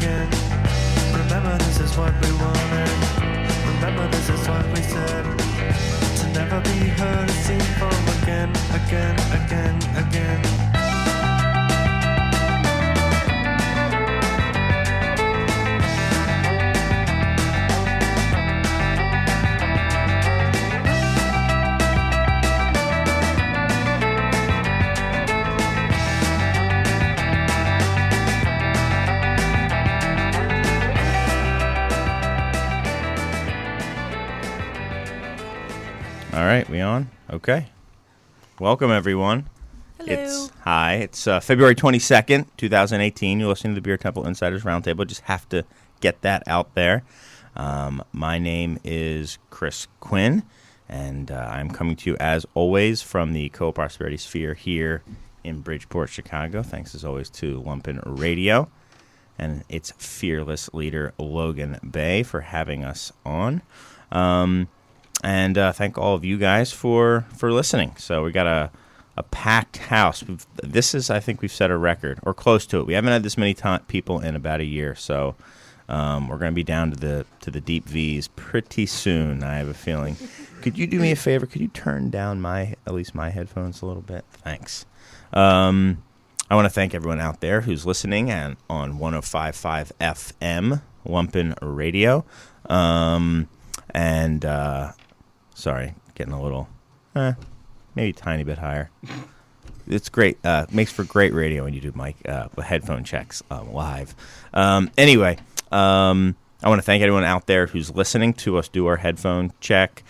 again. Remember this is what we wanted. Remember this is what we said. To never be heard or seen from again, again, again, again. All right, we on? Okay. Welcome, everyone. Hello. It's February 22nd, 2018. You're listening to the Beer Temple Insiders Roundtable. Just have to get that out there. My name is Chris Quinn, and I'm coming to you, as always, from the Co-Prosperity Sphere here in Bridgeport, Chicago. Thanks, as always, to Lumpen Radio and its fearless leader, Logan Bay, for having us on. And thank all of you guys for listening. So we got a packed house. I think we've set a record, or close to it. We haven't had this many people in about a year, so we're going to be down to the deep V's pretty soon, I have a feeling. Could you do me a favor? Could you turn down at least my headphones a little bit? Thanks. I want to thank everyone out there who's listening and on 105.5 FM, Lumpen Radio. Sorry, getting a little, maybe a tiny bit higher. It's great. Makes for great radio when you do headphone checks live. Anyway, I want to thank everyone out there who's listening to us do our headphone check.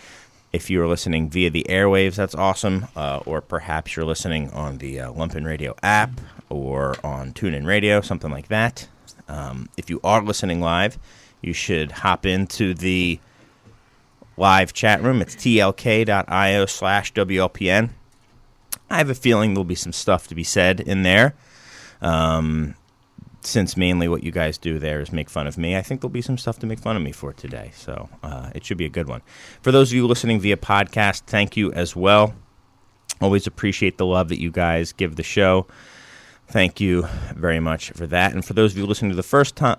If you are listening via the airwaves, that's awesome. Or perhaps you're listening on the Lumpen Radio app or on TuneIn Radio, something like that. If you are listening live, you should hop into the live chat room. It's tlk.io/WLPN. I have a feeling there'll be some stuff to be said in there. Since mainly what you guys do there is make fun of me, I think there'll be some stuff to make fun of me for today. So it should be a good one. For those of you listening via podcast, thank you as well. Always appreciate the love that you guys give the show. Thank you very much for that. And for those of you listening to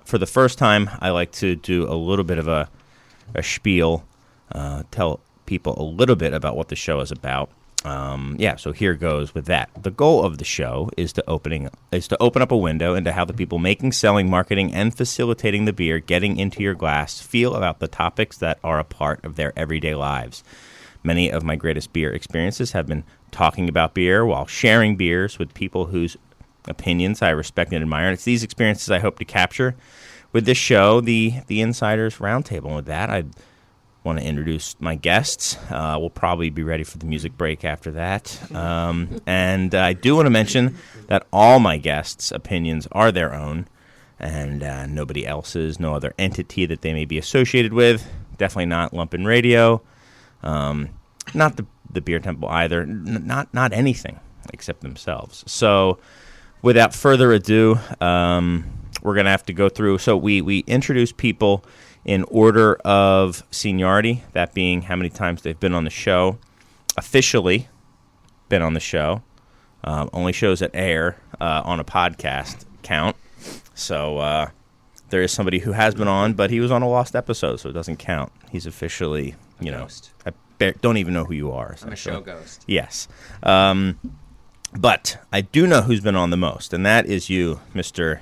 for the first time, I like to do a little bit of a spiel. Tell people a little bit about what the show is about. So here goes with that. The goal of the show is to open up a window into how the people making, selling, marketing, and facilitating the beer getting into your glass feel about the topics that are a part of their everyday lives. Many of my greatest beer experiences have been talking about beer while sharing beers with people whose opinions I respect and admire. And it's these experiences I hope to capture with this show, the Insiders Roundtable. And with that, I want to introduce my guests. We'll probably be ready for the music break after that. And I do want to mention that all my guests' opinions are their own and nobody else's, no other entity that they may be associated with. Definitely not Lumpen Radio, not the Beer Temple either, not anything except themselves. So without further ado, we're going to have to go through. So we introduce people in order of seniority, that being how many times they've been on the show, officially been on the show, only shows that air on a podcast count. So there is somebody who has been on, but he was on a lost episode, so it doesn't count. He's officially, Ghost. I don't even know who you are. I'm a show ghost. Yes. But I do know who's been on the most, and that is you, Mr.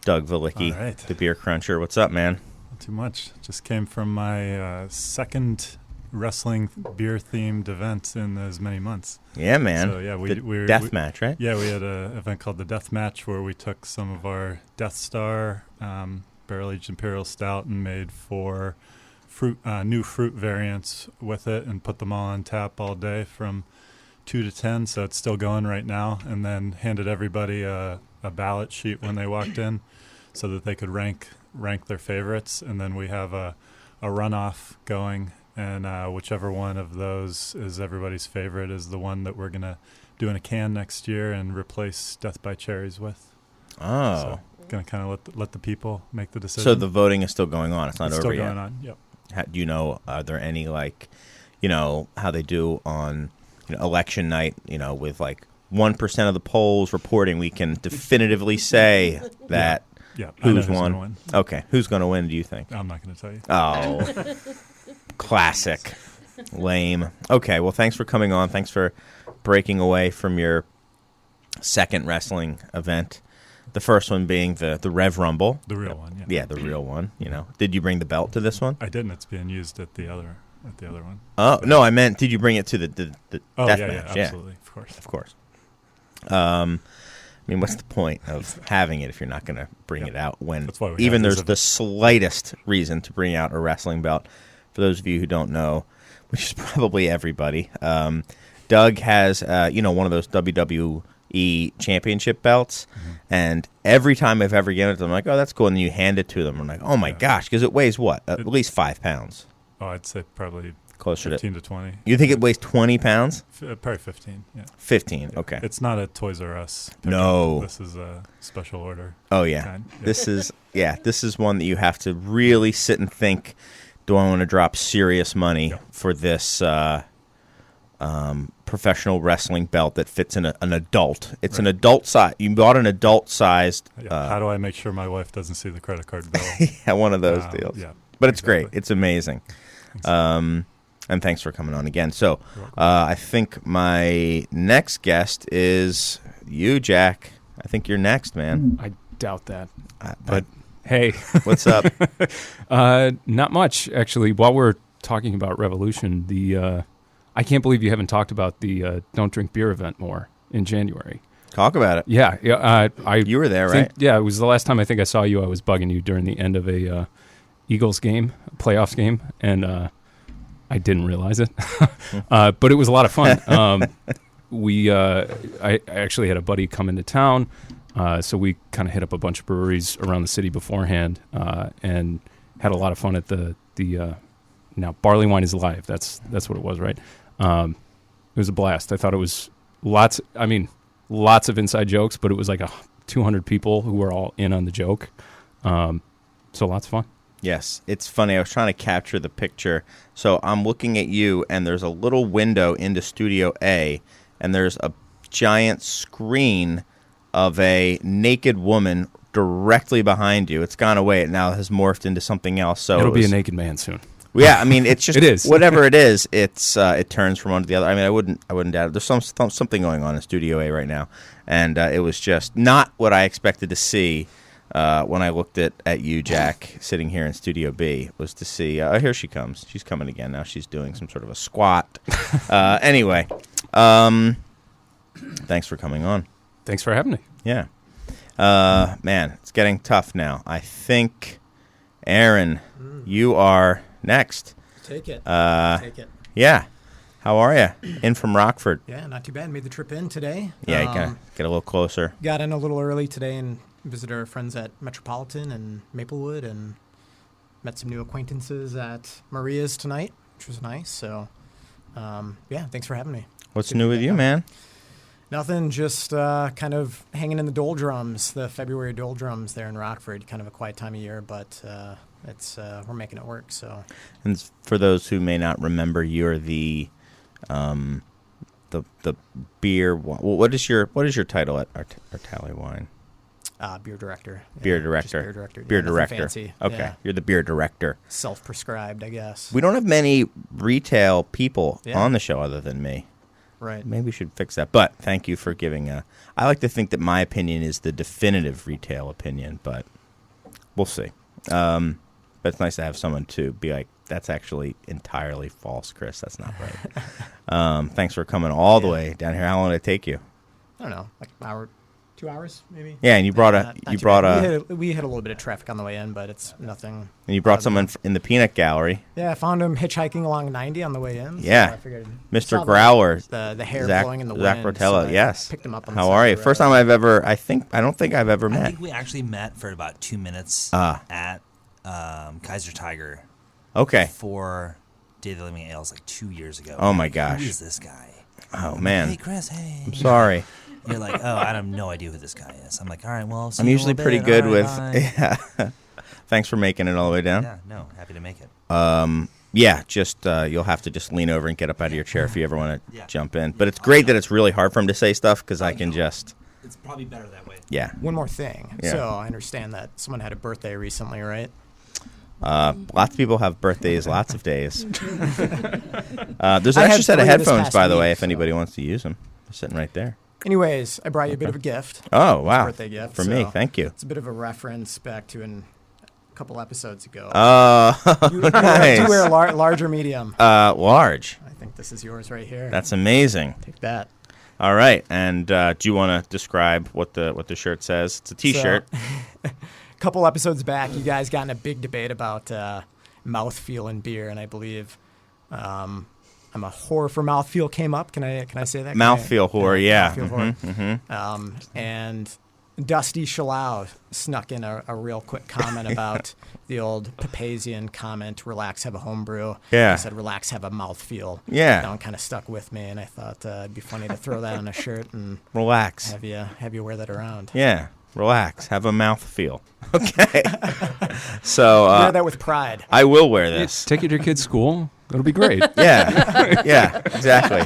Doug Valicki, right. the Beer Cruncher. What's up, man? Too much. Just came from my second wrestling beer-themed event in as many months. Yeah, man. So, yeah, the death match, right? Yeah, we had an event called the Death Match where we took some of our Death Star barrel-aged Imperial Stout and made 4 new fruit variants with it and put them all on tap all day from 2 to 10, so it's still going right now, and then handed everybody a ballot sheet when they walked in so that they could rank their favorites, and then we have a runoff going, and whichever one of those is everybody's favorite is the one that we're going to do in a can next year and replace Death by Cherries with. Oh. So going to kind of let the people make the decision. So the voting is still going on. It's not over yet. Still going on, yep. Do you know, are there any, how they do on election night, with 1% of the polls reporting, we can definitively say that Yeah. I know Who's gonna won? win. Okay. Who's going to win, do you think? I'm not going to tell you. Oh, classic. Lame. Okay, well, thanks for coming on. Thanks for breaking away from your second wrestling event. The first one being the Rev Rumble. The real one, yeah. Yeah, the real one. Did you bring the belt to this one? I didn't. It's being used at the other one. Oh no, I meant did you bring it to the Oh, death yeah, match? yeah, absolutely, of course. Of course. What's the point of having it if you're not going to bring it out when That's why we even have there's these the slightest reason to bring out a wrestling belt? For those of you who don't know, which is probably everybody, Doug has one of those WWE championship belts, and every time I've ever given it to them, I'm like, oh, that's cool, and then you hand it to them, I'm like, oh my gosh, because it weighs what? At least 5 pounds. Oh, I'd say probably Closer 15 to 20. You think it weighs 20 pounds? Probably 15, yeah. 15, okay. It's not a Toys R Us pickup. No. This is a special order. Oh, yeah. kind. This is one that you have to really sit and think, do I want to drop serious money for this professional wrestling belt that fits in an adult? It's an adult size. You bought an adult-sized. How do I make sure my wife doesn't see the credit card bill? Yeah, one of those deals. Yeah, but it's exactly. great. It's amazing. And thanks for coming on again. So I think my next guest is you, Jack. I think you're next, man. I doubt that. But hey. What's up? Not much, actually. While we're talking about Revolution, I can't believe you haven't talked about the Don't Drink Beer event more in January. Talk about it. Yeah. You were there, right? Yeah, it was the last time I think I saw you. I was bugging you during the end of a Eagles game, playoffs game, and I didn't realize it. But it was a lot of fun. I actually had a buddy come into town, so we kind of hit up a bunch of breweries around the city beforehand and had a lot of fun at the now Barley Wine is Live. That's what it was, right? It was a blast. I thought it was lots of inside jokes, but it was like 200 people who were all in on the joke. So lots of fun. Yes, it's funny. I was trying to capture the picture. So I'm looking at you, and there's a little window into Studio A, and there's a giant screen of a naked woman directly behind you. It's gone away. It now has morphed into something else. So it'll be a naked man soon. Yeah, it's just it is. Whatever it is. It's it turns from one to the other. I wouldn't doubt it. There's something going on in Studio A right now, and it was just not what I expected to see. When I looked at you, Jack, sitting here in Studio B, was to see, here she comes. She's coming again. Now she's doing some sort of a squat. Anyway, thanks for coming on. Thanks for having me. Yeah. Man, it's getting tough now. I think, Aaron, you are next. Take it. Take it. Yeah. How are you? In from Rockford. Yeah, not too bad. Made the trip in today. Yeah, you gotta get a little closer. Got in a little early today and visited our friends at Metropolitan and Maplewood and met some new acquaintances at Maria's tonight, which was nice. So, yeah, thanks for having me. What's new with you, man? Nothing, just kind of hanging in the doldrums, the February doldrums there in Rockford. Kind of a quiet time of year, but we're making it work. So, and for those who may not remember, you're the beer. What is your title at Tally Wine? Beer director. Beer Yeah, director. Beer director. Beer Yeah, nothing director. fancy. Okay, Yeah. you're the beer director. Self-prescribed, I guess. We don't have many retail people Yeah. on the show other than me. Right. Maybe we should fix that. But thank you for giving I like to think that my opinion is the definitive retail opinion, but we'll see. But it's nice to have someone to be like, that's actually entirely false, Chris. That's not right. Thanks for coming all the way down here. How long did it take you? I don't know, like an hour, 2 hours maybe. Yeah, and you brought we had a little bit of traffic on the way in, but it's nothing. And you brought someone in the peanut gallery. Yeah, I found him hitchhiking along 90 on the way in. Yeah. So I figured Mr. saw Growler. the hair Zach, blowing in the Zach wind. Rotella, so I yes. Picked him up on How the side are of you? the First road. time I've ever, I don't think I've ever I met. think we actually met for about 2 minutes at Kaiser Tiger. Okay. For Day of the Living Ales like 2 years ago. Oh, my gosh. Who is this guy? Oh, man. Hey, Chris, hey. I'm sorry. You're like, oh, I have no idea who this guy is. I'm like, all right, well, see I'm you in a usually little pretty bit. good All right, with, bye. yeah. Thanks for making it all the way down. Yeah, no, happy to make it. Yeah, just you'll have to just lean over and get up out of your chair if you ever want to Yeah. jump in. But it's great that it's really hard for him to say stuff because I can just it's probably better that way. Yeah. One more thing. Yeah. So I understand that someone had a birthday recently, right? Lots of people have birthdays, lots of days. There's an I extra had set of 3 this headphones, past by the way, week, if anybody wants to use them. They're sitting right there. Anyways, I brought you a bit of a gift. Oh, It's a wow. birthday gift. For me, so thank you. It's a bit of a reference back to a couple episodes ago. Oh, Do you nice. wear large or medium? Large. I think this is yours right here. That's amazing. Take that. All right, and do you want to describe what the shirt says? It's a T-shirt. A couple episodes back, you guys got in a big debate about mouthfeel in beer, and I believe I'm a whore for mouthfeel came up. Can I say that? Mouthfeel whore, yeah. Mouthfeel whore. And Dusty Shalau snuck in a real quick comment about the old Papazian comment, relax, have a homebrew. Yeah. He said, relax, have a mouthfeel. Yeah. That one kind of stuck with me, and I thought it'd be funny to throw that on a shirt and Relax. have you wear that around. Yeah. Relax. Have a mouth feel. Okay. So Wear that with pride. I will wear this. Take it to your kid's school. It'll be great. Yeah. Yeah, exactly.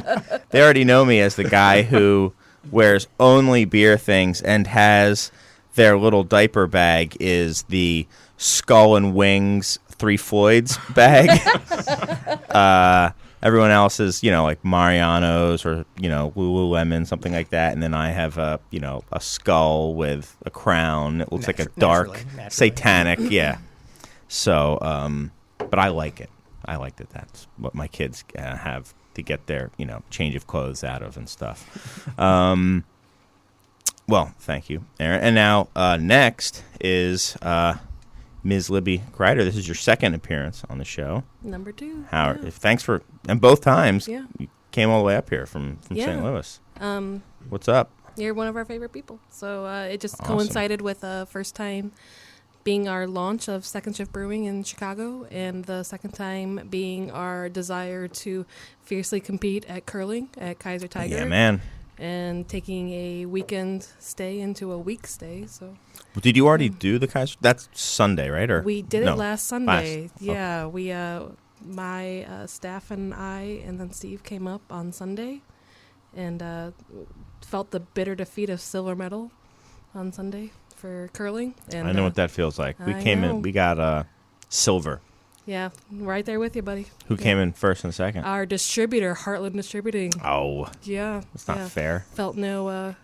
They already know me as the guy who wears only beer things and has their little diaper bag is the Skull and Wings Three Floyds bag. Everyone else is, like Mariano's or, Lululemon, something like that. And then I have a skull with a crown. It looks like a dark, naturally. satanic, yeah. So, but I like it. I like that that's what my kids have to get their, change of clothes out of and stuff. Well, thank you, Aaron. And now next is Ms. Libby Kreider. This is your second appearance on the show. Number 2. Howard, Yeah. thanks for, and both times Yeah. you came all the way up here from Yeah. St. Louis. Um, What's up? you're one of our favorite people. So it just Awesome. coincided with first time being our launch of Second Shift Brewing in Chicago, and the second time being our desire to fiercely compete at curling at Kaiser Tiger. Yeah, man. And taking a weekend stay into a week stay. So Did you already do the Kaiser? That's Sunday, right? Or we did no, it last Sunday. last- Yeah, we my staff and I and then Steve came up on Sunday and felt the bitter defeat of silver medal on Sunday for curling. And I know what that feels like. We I came know. in. We got silver. Yeah, right there with you, buddy. Who came in first and second? Our distributor, Heartland Distributing. Oh, Yeah, that's not yeah. fair. Felt no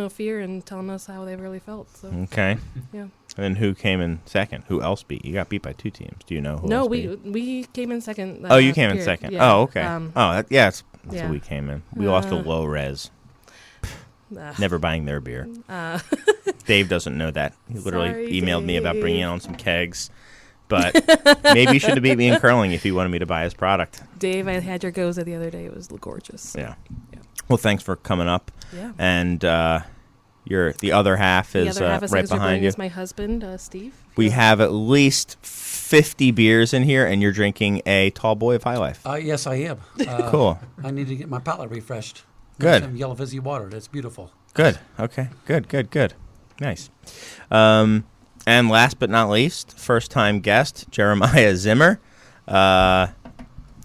fear in telling us how they really felt. So Okay. yeah. And then who came in second? Who else beat? You got beat by 2 teams. Do you know who No, else we beat? we came in second. Oh, you came in period. second. Yeah. Oh, okay. That's yeah. what we came in. We lost to Low Res. Never buying their beer. Dave doesn't know that. He literally Sorry, emailed me about bringing Dave. on some kegs. But maybe you should have beat me in curling if you wanted me to buy his product. Dave, I had your goza the other day. It was gorgeous. Yeah. Yeah. Well, thanks for coming up. Yeah. And the other half The is other half of right Second Shift behind Brewing you. is my husband, Steve. We have at least 50 beers in here, and you're drinking a Tall Boy of High Life. Yes, I am. Cool. I need to get my palate refreshed. Good. Some yellow fizzy water. That's beautiful. Good. Okay. Good. Nice. And last but not least, first-time guest, Jeremiah Zimmer. How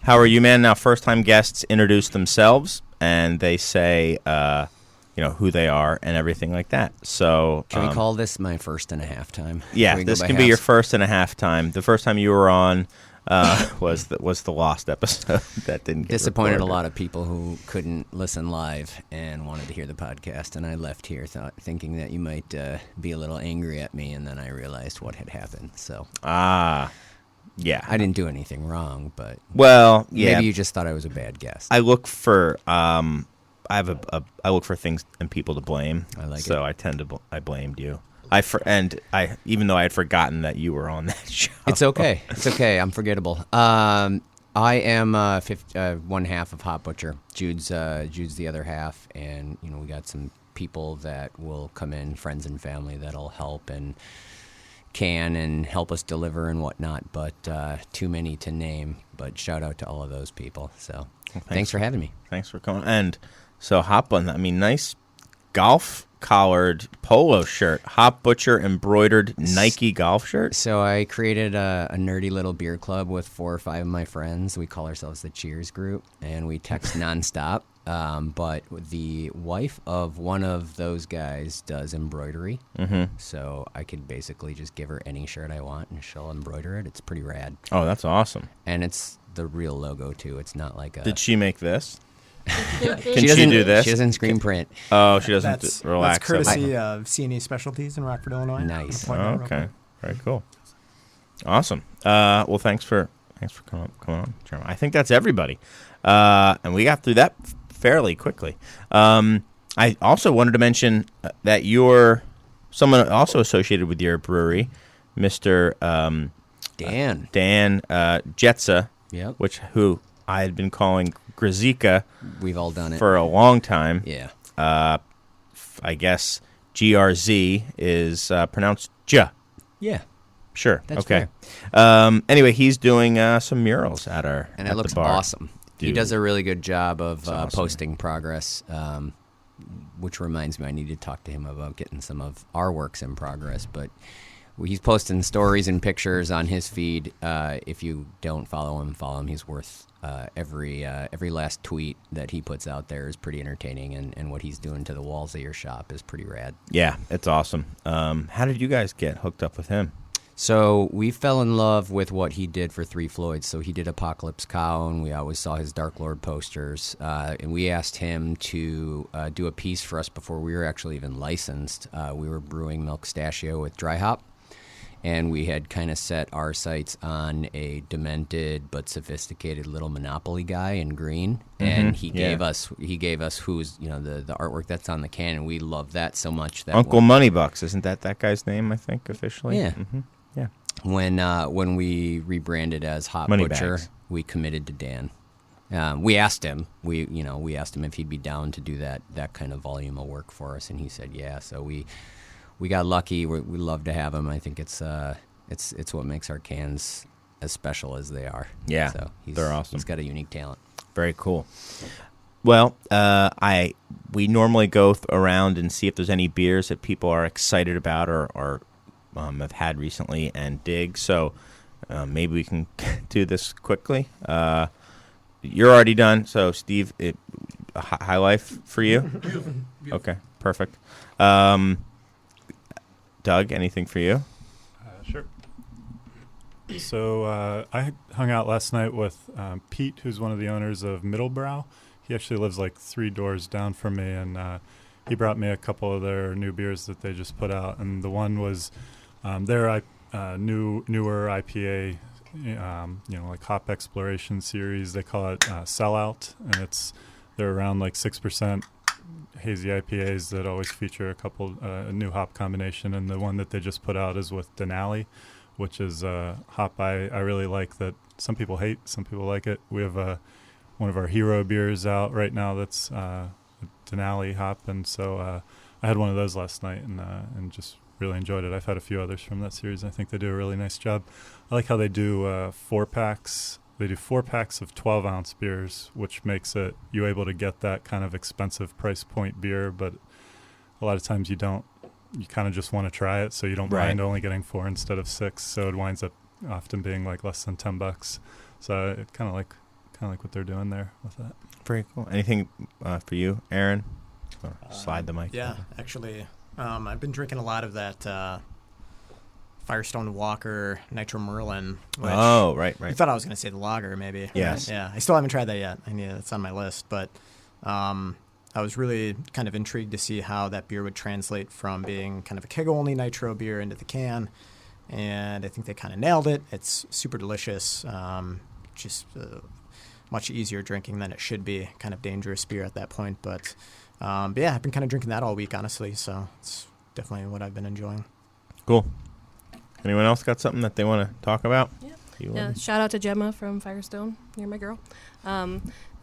are you, man? Now, first-time guests introduce themselves, and they say, who they are and everything like that. So, Can we call this my first and a half time? yeah, we go this by can be your halves? first and a half time. The first time you were on was the lost episode that didn't get Disappointed recorded. a lot of people who couldn't listen live and wanted to hear the podcast, and I left here thinking that you might be a little angry at me, and then I realized what had happened. So Yeah. I didn't do anything wrong, but Well, yeah. maybe you just thought I was a bad guest. I look for I look for things and people to blame. I like so it. I blamed you. Even though I had forgotten that you were on that show. It's okay. It's okay. I'm forgettable. I am one half of Hot Butcher. Jude's the other half, and we got some people that will come in, friends and family that'll help and can and help us deliver and whatnot. But too many to name. But shout out to all of those people. So thanks for having me. Thanks for coming. And so Hop on. I mean, nice golf collared polo shirt, Hop Butcher embroidered Nike golf shirt. So I created a nerdy little beer club with 4 or 5 of my friends. We call ourselves the Cheers Group, and we text nonstop. but the wife of one of those guys does embroidery. So I could basically just give her any shirt I want and she'll embroider it. It's pretty rad. Oh, that's awesome. And it's the real logo, too. It's not like a... Did she make this? Can she she do this? She doesn't screen print. Oh, she doesn't That's relax. courtesy of C&E Specialties in Rockford, Illinois. Nice. Oh, okay. Very cool. Awesome. Well, thanks for coming on, Jeremiah. I think that's everybody. And we got through that fairly quickly. I also wanted to mention that you're someone also associated with your brewery, Mr. Dan. Dan Jetsa, Yep. who I had been calling Grazika. We've all done it. For a long time. Yeah. I guess GRZ is pronounced J. Yeah. Sure. That's okay. Anyway, he's doing some murals at our and at it looks the bar. awesome. He does a really good job of awesome. posting progress, which reminds me I need to talk to him about getting some of our works in progress. But he's posting stories and pictures on his feed. If you don't follow him. He's worth every last tweet that he puts out there is pretty entertaining, and what he's doing to the walls of your shop is pretty rad. Yeah, it's awesome. How did you guys get hooked up with him? So we fell in love with what he did for Three Floyds. So he did Apocalypse Cow, and we always saw his Dark Lord posters. And we asked him to do a piece for us before we were actually even licensed. We were brewing Milk Stachio with dry hop, and we had kind of set our sights on a demented but sophisticated little Monopoly guy in green. And he gave us who's the artwork that's on the can, and we love that so much. That Uncle Moneybucks, isn't that guy's name? I think officially. Yeah. Yeah. When we rebranded as Hot Money Butcher, bags. we committed to Dan. We asked him. We asked him if he'd be down to do that kind of volume of work for us, and he said yeah. So we got lucky. We love to have him. I think it's what makes our cans as special as they are. Yeah, so they're awesome. He's got a unique talent. Very cool. Well, we normally go around and see if there's any beers that people are excited about or have had recently and dig. So maybe we can do this quickly. You're already done. So, Steve, High Life for you? Beautiful. Okay, perfect. Doug, anything for you? Sure. So I hung out last night with Pete, who's one of the owners of Middlebrow. He actually lives like 3 doors down from me, and he brought me a couple of their new beers that they just put out. And the one was their newer IPA, like Hop Exploration series. They call it Sellout, and they're around like 6% hazy IPAs that always feature a new hop combination. And the one that they just put out is with Denali, which is a hop I really like that some people hate, some people like it. We have one of our hero beers out right now that's Denali hop, and so I had one of those last night and just really enjoyed it. I've had a few others from that series. I think they do a really nice job. I like how they do 4-packs. They do 4-packs of 12-ounce beers, which makes you able to get that kind of expensive price point beer, but a lot of times you don't. You kind of just want to try it, so you don't mind only getting 4 instead of 6. So it winds up often being like less than $10. So it kind of like what they're doing there with that. Very cool. Anything for you, Aaron? Or slide the mic. Yeah, over. actually, I've been drinking a lot of that Firestone Walker Nitro Merlin. Which right. I thought I was going to say the lager, maybe. Yes. Yeah, I still haven't tried that yet. I need it's on my list, but I was really kind of intrigued to see how that beer would translate from being kind of a keg-only nitro beer into the can, and I think they kind of nailed it. It's super delicious, just much easier drinking than it should be. Kind of dangerous beer at that point, but yeah, I've been kind of drinking that all week, honestly, so it's definitely what I've been enjoying. Cool. Anyone else got something that they want to talk about? Yeah. Shout out to Gemma from Firestone. You're my girl.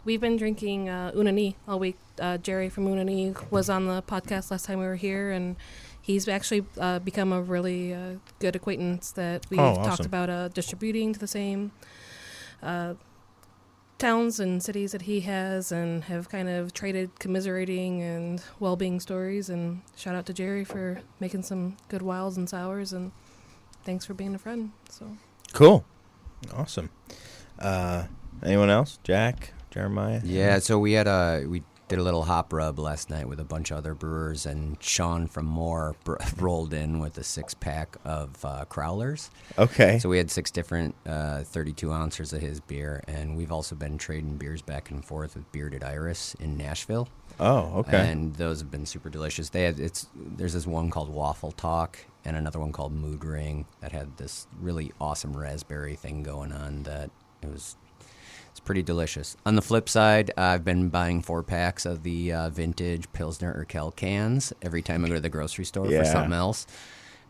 We've been drinking Unani all week. Jerry from Unani was on the podcast last time we were here, and he's actually become a really good acquaintance that we've talked about distributing to the same towns and cities that he has, and have kind of traded commiserating and well-being stories. And shout out to Jerry for making some good wilds and sours, and thanks for being a friend. So cool. Awesome. Anyone else? Jack? Jeremiah? Yeah, so we had did a little hop rub last night with a bunch of other brewers, and Sean from Moore rolled in with a 6-pack of Crowlers. Okay. So we had 6 different 32 ounces of his beer, and we've also been trading beers back and forth with Bearded Iris in Nashville. Oh, okay. And those have been super delicious. There's this one called Waffle Talk and another one called Mood Ring that had this really awesome raspberry thing going on that it's pretty delicious. On the flip side, I've been buying 4-packs of the vintage Pilsner Urquell cans every time I go to the grocery store for something else.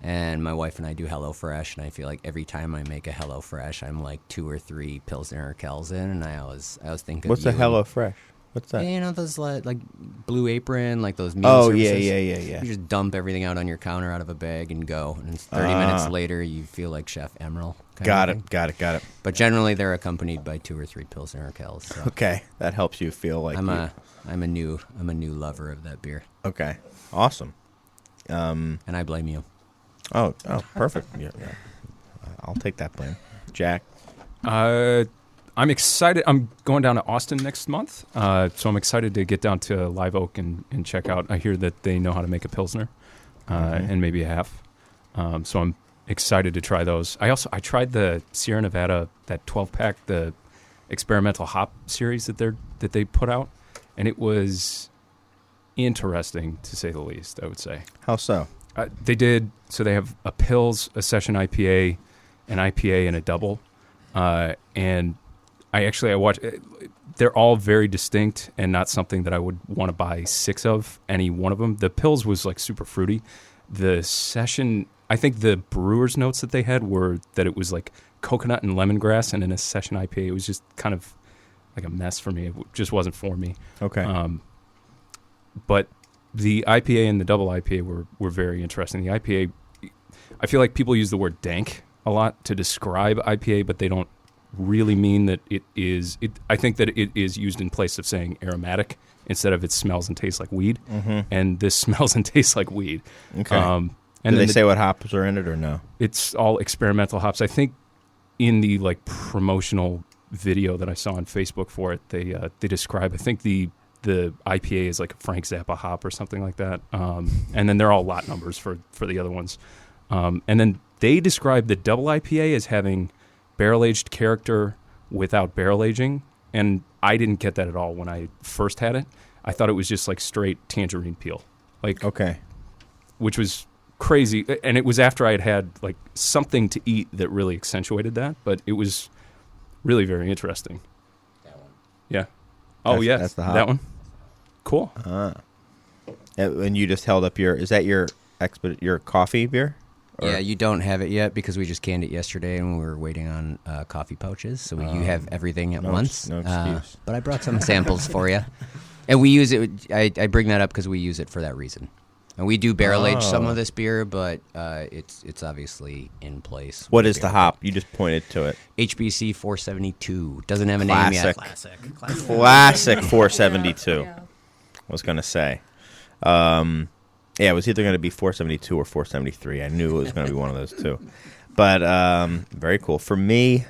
And my wife and I do HelloFresh, and I feel like every time I make a HelloFresh, I'm like 2 or 3 Pilsner Urquells in, and I was thinking, what's a HelloFresh? What's that? You know, those like Blue Apron, like those meal Oh, services? yeah. You just dump everything out on your counter out of a bag and go. And 30 minutes later, you feel like Chef Emerald. Got it. But generally, they're accompanied by 2 or 3 Pilsner Urquells. So Okay, that helps you feel like I'm a new lover of that beer. Okay, awesome. And I blame you. Oh, perfect. Yeah. I'll take that blame. Jack? I'm excited. I'm going down to Austin next month, so I'm excited to get down to Live Oak and check out. I hear that they know how to make a Pilsner and maybe a half. So I'm excited to try those. I tried the Sierra Nevada, that 12-pack, the experimental hop series that they put out, and it was interesting to say the least, I would say. How so? They have a Pils, a Session IPA, an IPA, and a double, and I watched. They're all very distinct and not something that I would want to buy 6 of, any one of them. The Pils was like super fruity. The Session, I think the brewer's notes that they had were that it was like coconut and lemongrass, and in a Session IPA, it was just kind of like a mess for me. It just wasn't for me. Okay. But the IPA and the double IPA were very interesting. The IPA, I feel like people use the word dank a lot to describe IPA, but they don't really mean that it is. I think that it is used in place of saying aromatic instead of it smells and tastes like weed. Mm-hmm. And this smells and tastes like weed. Okay. And do they say what hops are in it or no? It's all experimental hops. I think in the like promotional video that I saw on Facebook for it, they describe. I think the IPA is like a Frank Zappa hop or something like that. And then they're all lot numbers for the other ones. And then they describe the double IPA as having barrel-aged character without barrel aging, and I didn't get that at all when I first had it. I thought it was just like straight tangerine peel, which was crazy. And it was after I had like something to eat that really accentuated that, but it was really very interesting. That one. Yeah. Oh, yeah. That's the hop. That one. Cool. And you just held up is that your coffee beer? Or? Yeah, you don't have it yet because we just canned it yesterday and we were waiting on coffee pouches. So you have everything at once. No excuse. But I brought some samples for you. And we use it. I bring that up because we use it for that reason. And we do barrel age some of this beer, but it's obviously in place. What is the hop? You just pointed to it. HBC 472. Doesn't have a name yet. Classic 472. Yeah. I was going to say. Yeah, it was either going to be 472 or 473. I knew it was going to be one of those two. But very cool. For me,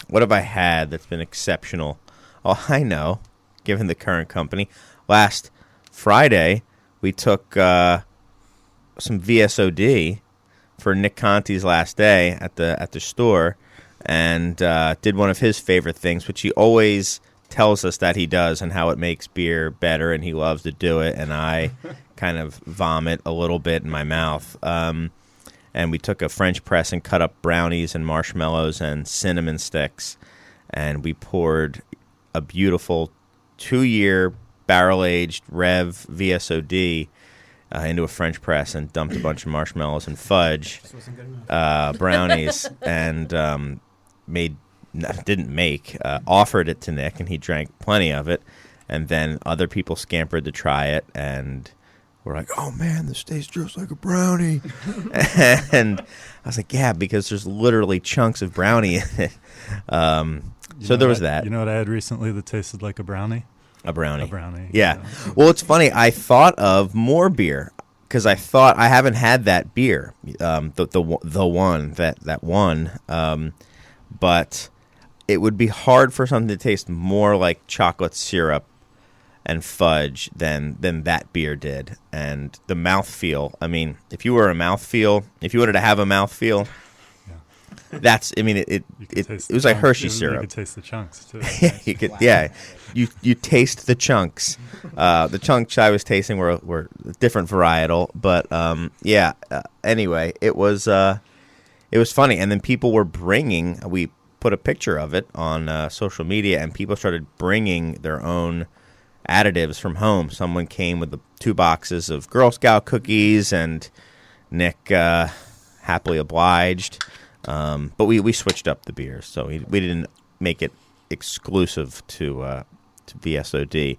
what have I had that's been exceptional? Oh, I know, given the current company. Last Friday, we took some VSOD for Nick Conti's last day at the store and did one of his favorite things, which he always tells us that he does and how it makes beer better, and he loves to do it, and I kind of vomit a little bit in my mouth. And we took a French press and cut up brownies and marshmallows and cinnamon sticks, and we poured a beautiful 2-year barrel-aged Rev VSOD into a French press and dumped a bunch of marshmallows and fudge brownies and offered it to Nick, and he drank plenty of it. And then other people scampered to try it, and we're like, "Oh man, this tastes just like a brownie." And I was like, "Yeah, because there's literally chunks of brownie in it." So there was that. You know what I had recently that tasted like a brownie? A brownie. A brownie. Yeah. Well, it's funny. I thought of more beer because I thought I haven't had that beer, the one. But it would be hard for something to taste more like chocolate syrup and fudge than that beer did. And the mouthfeel, I mean, if you wanted to have a mouthfeel, that's, I mean, it was like Hershey syrup. You could taste the chunks too. You could, you taste the chunks. The chunks I was tasting were different varietal, but anyway, it was funny. And then people were we put a picture of it on social media, and people started bringing their own additives from home. Someone came with 2 boxes of Girl Scout cookies, and Nick happily obliged. But we switched up the beers, so we didn't make it exclusive to VSOD.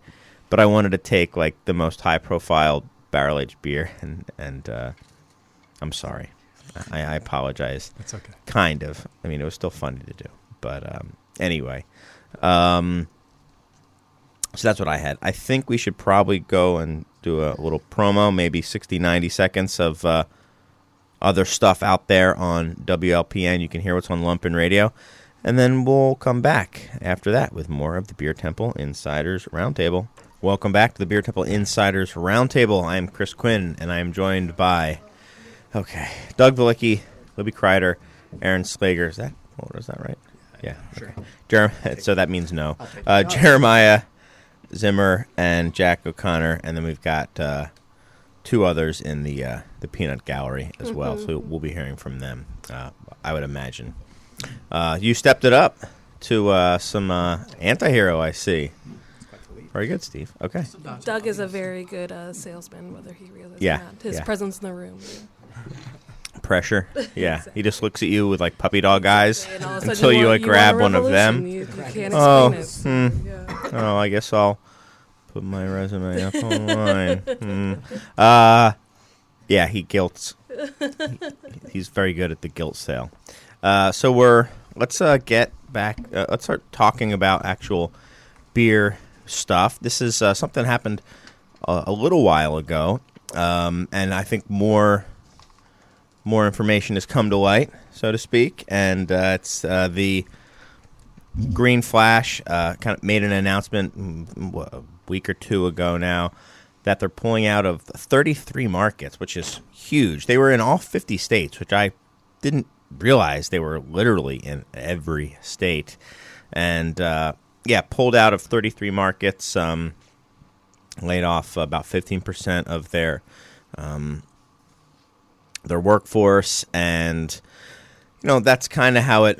But I wanted to take like the most high-profile barrel-aged beer, and I'm sorry, I apologize. It's okay. Kind of. I mean, it was still funny to do, but anyway. So that's what I had. I think we should probably go and do a little promo, maybe 60, 90 seconds of other stuff out there on WLPN. You can hear what's on Lumpin' Radio. And then we'll come back after that with more of the Beer Temple Insiders Roundtable. Welcome back to the Beer Temple Insiders Roundtable. I am Chris Quinn, and I am joined by, Doug Valicki, Libby Kreider, Aaron Slager. Is that right? Yeah. Sure. Okay. So that means no. Jeremiah Zimmer and Jack O'Connor, and then we've got 2 others in the Peanut Gallery as well, so we'll be hearing from them, I would imagine. You stepped it up to some anti-hero, I see. Very good, Steve. Okay. Doug is a very good salesman, whether he realizes Yeah, or not. His yeah. presence in the room. Pressure. Yeah. He just looks at you with like puppy dog eyes And all of a sudden until you like grab one of them. You can't explain it. Yeah. Oh, I guess I'll put my resume up online. Yeah, he guilts. He's very good at the guilt sale. So let's get back. Let's start talking about actual beer stuff. This is something happened a little while ago, and I think more information has come to light, so to speak. And it's the Green Flash kind of made an announcement a week or 2 ago now that they're pulling out of 33 markets, which is huge. They were in all 50 states, which I didn't realize they were literally in every state. And, pulled out of 33 markets, laid off about 15% of their workforce. And, that's kind of how it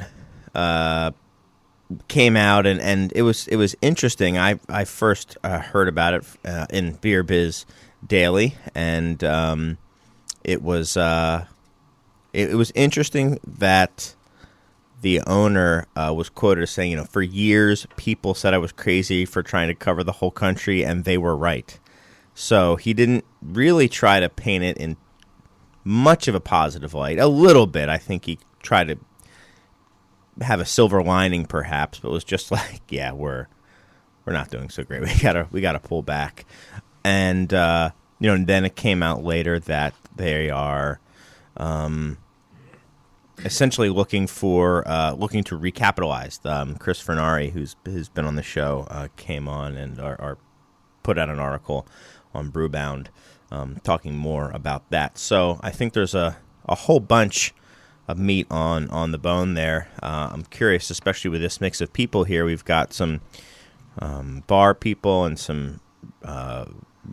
came out, and it was interesting. I first heard about it in Beer Biz Daily, and it was interesting that the owner was quoted as saying, for years people said I was crazy for trying to cover the whole country, and they were right. So he didn't really try to paint it in much of a positive light. A little bit, I think he tried to have a silver lining, perhaps, but it was just like, yeah, we're not doing so great. We gotta pull back. And then it came out later that they are essentially looking to recapitalize. Chris Fernari, who's been on the show, came on and are put out an article on Brewbound talking more about that. So I think there's a whole bunch of meat on the bone there. I'm curious, especially with this mix of people here. We've got some bar people and some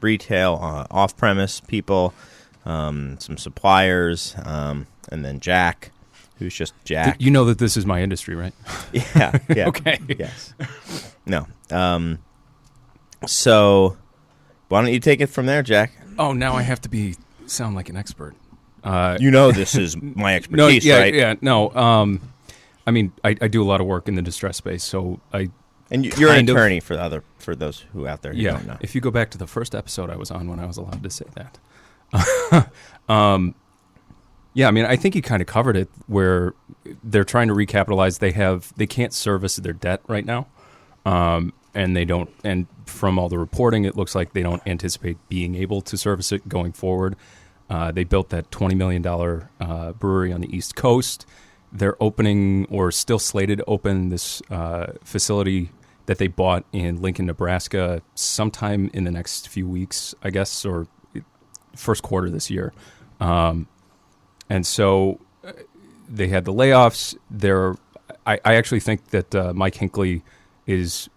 retail off-premise people, some suppliers, and then Jack, who's just Jack. You know that this is my industry, right? Yeah. Okay. Yes. No. So why don't you take it from there, Jack? Oh, now I have to sound like an expert. This is my expertise, right? Yeah, no. I mean, I do a lot of work in the distress space, so And you're an attorney for those who out there who don't know. If you go back to the first episode I was on when I was allowed to say that. I mean, I think you kind of covered it where they're trying to recapitalize. They can't service their debt right now. And they don't, and from all the reporting, it looks like they don't anticipate being able to service it going forward. They built that $20 million brewery on the East Coast. They're opening, or still slated to open, this facility that they bought in Lincoln, Nebraska, sometime in the next few weeks, I guess, or first quarter this year. And so they had the layoffs. I actually think that Mike Hinckley is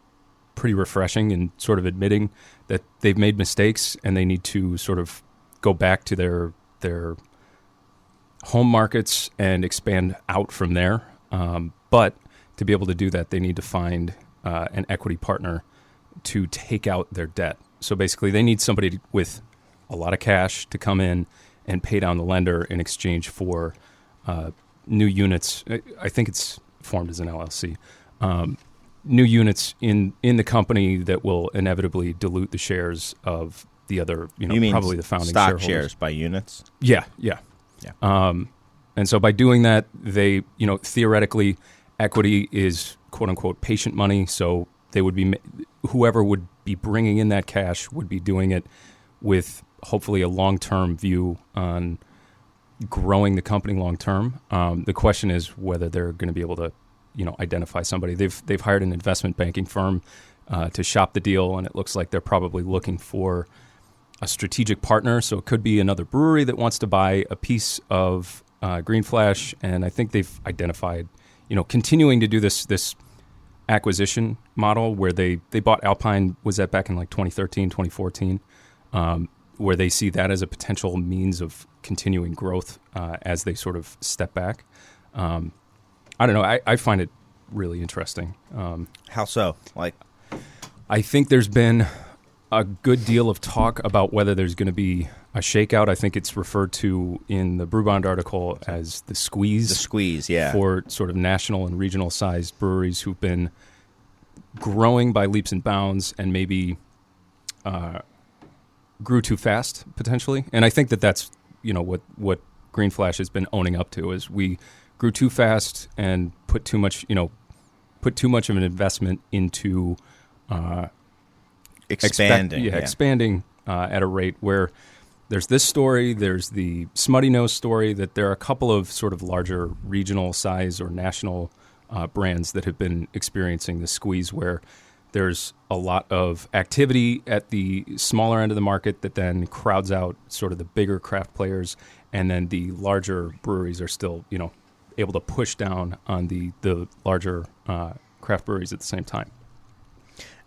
pretty refreshing in sort of admitting that they've made mistakes and they need to sort of go back to their home markets and expand out from there. But to be able to do that, they need to find an equity partner to take out their debt. So basically, they need somebody with a lot of cash to come in and pay down the lender in exchange for new units. I think it's formed as an LLC. New units in the company that will inevitably dilute the shares of the other, You mean probably the founding stock shareholders. shares by units? Yeah. And so by doing that, they, theoretically, equity is quote unquote patient money. So they would be, whoever would be bringing in that cash would be doing it with hopefully a long-term view on growing the company long-term. The question is whether they're going to be able to, identify somebody. They've hired an investment banking firm to shop the deal, and it looks like they're probably looking for a strategic partner. So it could be another brewery that wants to buy a piece of Green Flash, and I think they've identified, continuing to do this acquisition model where they bought Alpine, was that back in like 2013, 2014, where they see that as a potential means of continuing growth as they sort of step back. I don't know. I find it really interesting. How so? I think there's been a good deal of talk about whether there's going to be a shakeout. I think it's referred to in the Brewbond article as the squeeze. The squeeze, yeah. For sort of national and regional sized breweries who've been growing by leaps and bounds and maybe grew too fast potentially. And I think that's what Green Flash has been owning up to, is we grew too fast and put too much of an investment into expanding. Expanding at a rate where there's this story, there's the Smutty Nose story, that there are a couple of sort of larger regional size or national brands that have been experiencing the squeeze, where there's a lot of activity at the smaller end of the market that then crowds out sort of the bigger craft players, and then the larger breweries are still, able to push down on the larger craft breweries at the same time.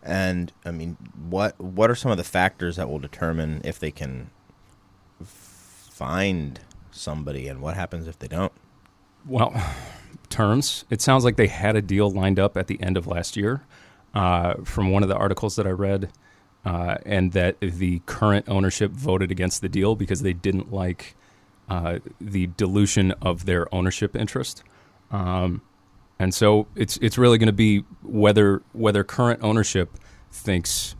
And I mean, what are some of the factors that will determine if they can find somebody, and what happens if they don't? Well, terms. It sounds like they had a deal lined up at the end of last year, from one of the articles that I read, and that the current ownership voted against the deal because they didn't like the dilution of their ownership interest. And so it's really going to be whether current ownership thinks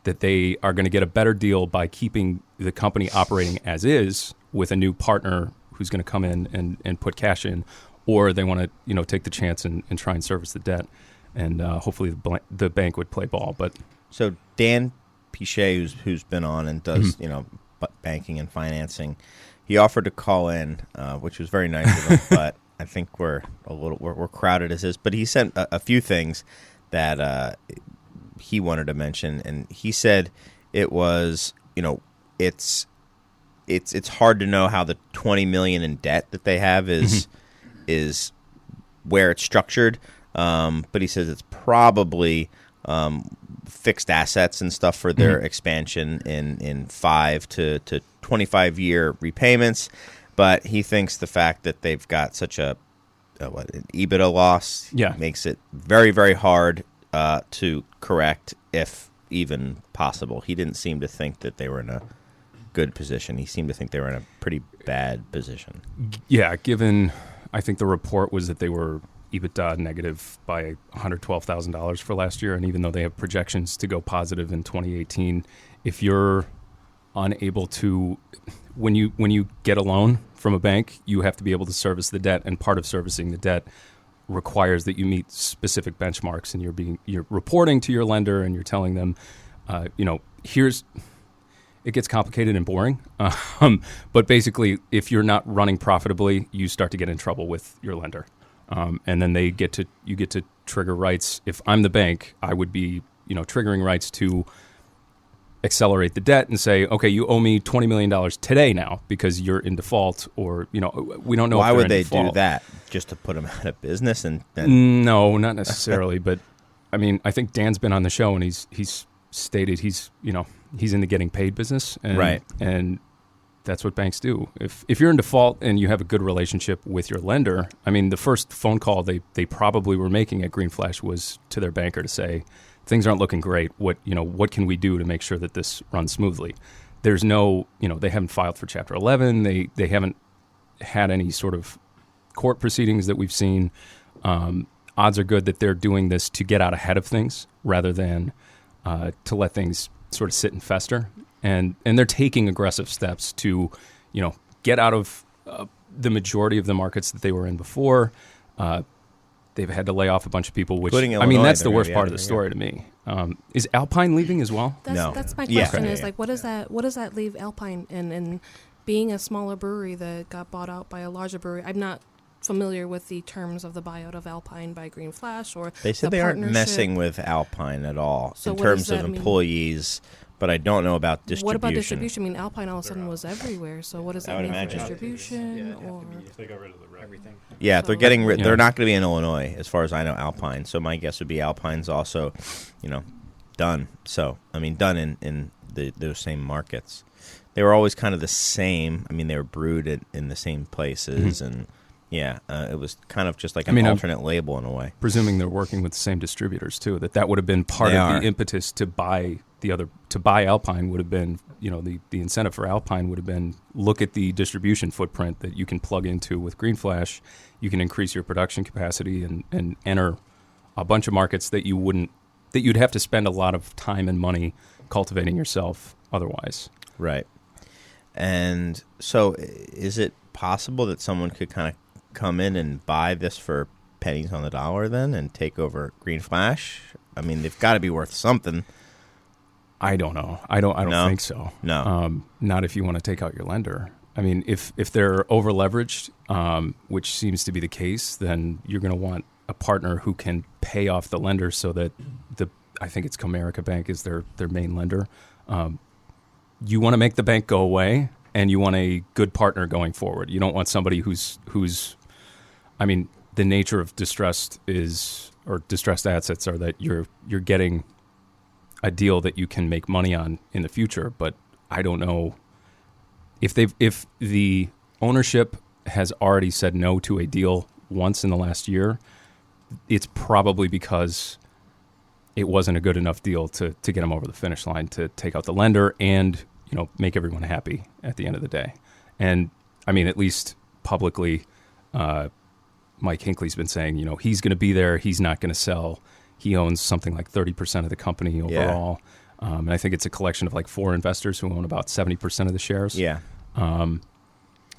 that they are going to get a better deal by keeping the company operating as is with a new partner who's going to come in and put cash in, or they want to take the chance and try and service the debt, and hopefully the bank would play ball. But so Dan Pichet, who's been on and does banking and financing, he offered to call in, which was very nice of him, but I think we're crowded as is. But he sent a few things that he wanted to mention, and he said it was, it's hard to know how the $20 million in debt that they have is where it's structured. But he says it's probably fixed assets and stuff for their expansion in 5 to 25-year repayments. But he thinks the fact that they've got such an EBITDA loss makes it very, very hard to correct, if even possible. He didn't seem to think that they were in a good position. He seemed to think they were in a pretty bad position. Yeah, given, I think the report was that they were EBITDA negative by $112,000 for last year, and even though they have projections to go positive in 2018, if you're unable to, when you get a loan from a bank, you have to be able to service the debt, and part of servicing the debt requires that you meet specific benchmarks, and you're reporting to your lender, and you're telling them, it gets complicated and boring, but basically, if you're not running profitably, you start to get in trouble with your lender. And then you get to trigger rights. If I'm the bank, I would be, triggering rights to accelerate the debt and say, okay, you owe me $20 million today now because you're in default, or, we don't know. Why if they're would in they default. do that? Just to put them out of business? And then No, not necessarily. But I mean, I think Dan's been on the show and he's stated he's into getting paid business, and, right. And that's what banks do. If you're in default and you have a good relationship with your lender, I mean, the first phone call they probably were making at Green Flash was to their banker to say, things aren't looking great. What can we do to make sure that this runs smoothly? There's no, they haven't filed for Chapter 11. They haven't had any sort of court proceedings that we've seen. Odds are good that they're doing this to get out ahead of things rather than to let things sort of sit and fester. And they're taking aggressive steps to, get out of the majority of the markets that they were in before. They've had to lay off a bunch of people, which, Including I mean, Illinois, that's the they're worst gonna be part out of the of story to me. Is Alpine leaving as well? No. That's my Yeah. question. Okay. Is like, what does that leave Alpine in being a smaller brewery that got bought out by a larger brewery? I'm not familiar with the terms of the buyout of Alpine by Green Flash, or They said the they aren't partnership. messing with Alpine at all So in what terms does of that mean? employees, but I don't know about distribution. What about distribution? I mean, Alpine all of a sudden was everywhere. So what does I that would mean imagine. for distribution? Or They got rid of the reg. Everything. Yeah, So- they're getting rid. Yeah. They're not going to be in Illinois, as far as I know. Alpine. So my guess would be Alpine's also, done. So I mean, done in those same markets. They were always kind of the same. I mean, they were brewed in the same places, and yeah, it was kind of just like an alternate label in a way. Presuming they're working with the same distributors too, that would have been part They of are. the impetus to buy Alpine would have been, the incentive for Alpine would have been, look at the distribution footprint that you can plug into with Green Flash. You can increase your production capacity and enter a bunch of markets that you'd have to spend a lot of time and money cultivating yourself otherwise. Right. And so is it possible that someone could kind of come in and buy this for pennies on the dollar then and take over Green Flash? I mean, they've got to be worth something. I don't know. I don't No? think so. No. Not if you want to take out your lender. I mean, if they're over leveraged, which seems to be the case, then you're going to want a partner who can pay off the lender so that I think it's Comerica Bank is their main lender. You want to make the bank go away, and you want a good partner going forward. You don't want somebody who's I mean, the nature of distressed assets are that you're getting a deal that you can make money on in the future. But I don't know if the ownership has already said no to a deal once in the last year. It's probably because it wasn't a good enough deal to get them over the finish line to take out the lender and make everyone happy at the end of the day. And I mean, at least publicly, Mike Hinckley's been saying, he's going to be there. He's not going to sell. He owns something like 30% of the company overall. Yeah. And I think it's a collection of like 4 investors who own about 70% of the shares. Yeah.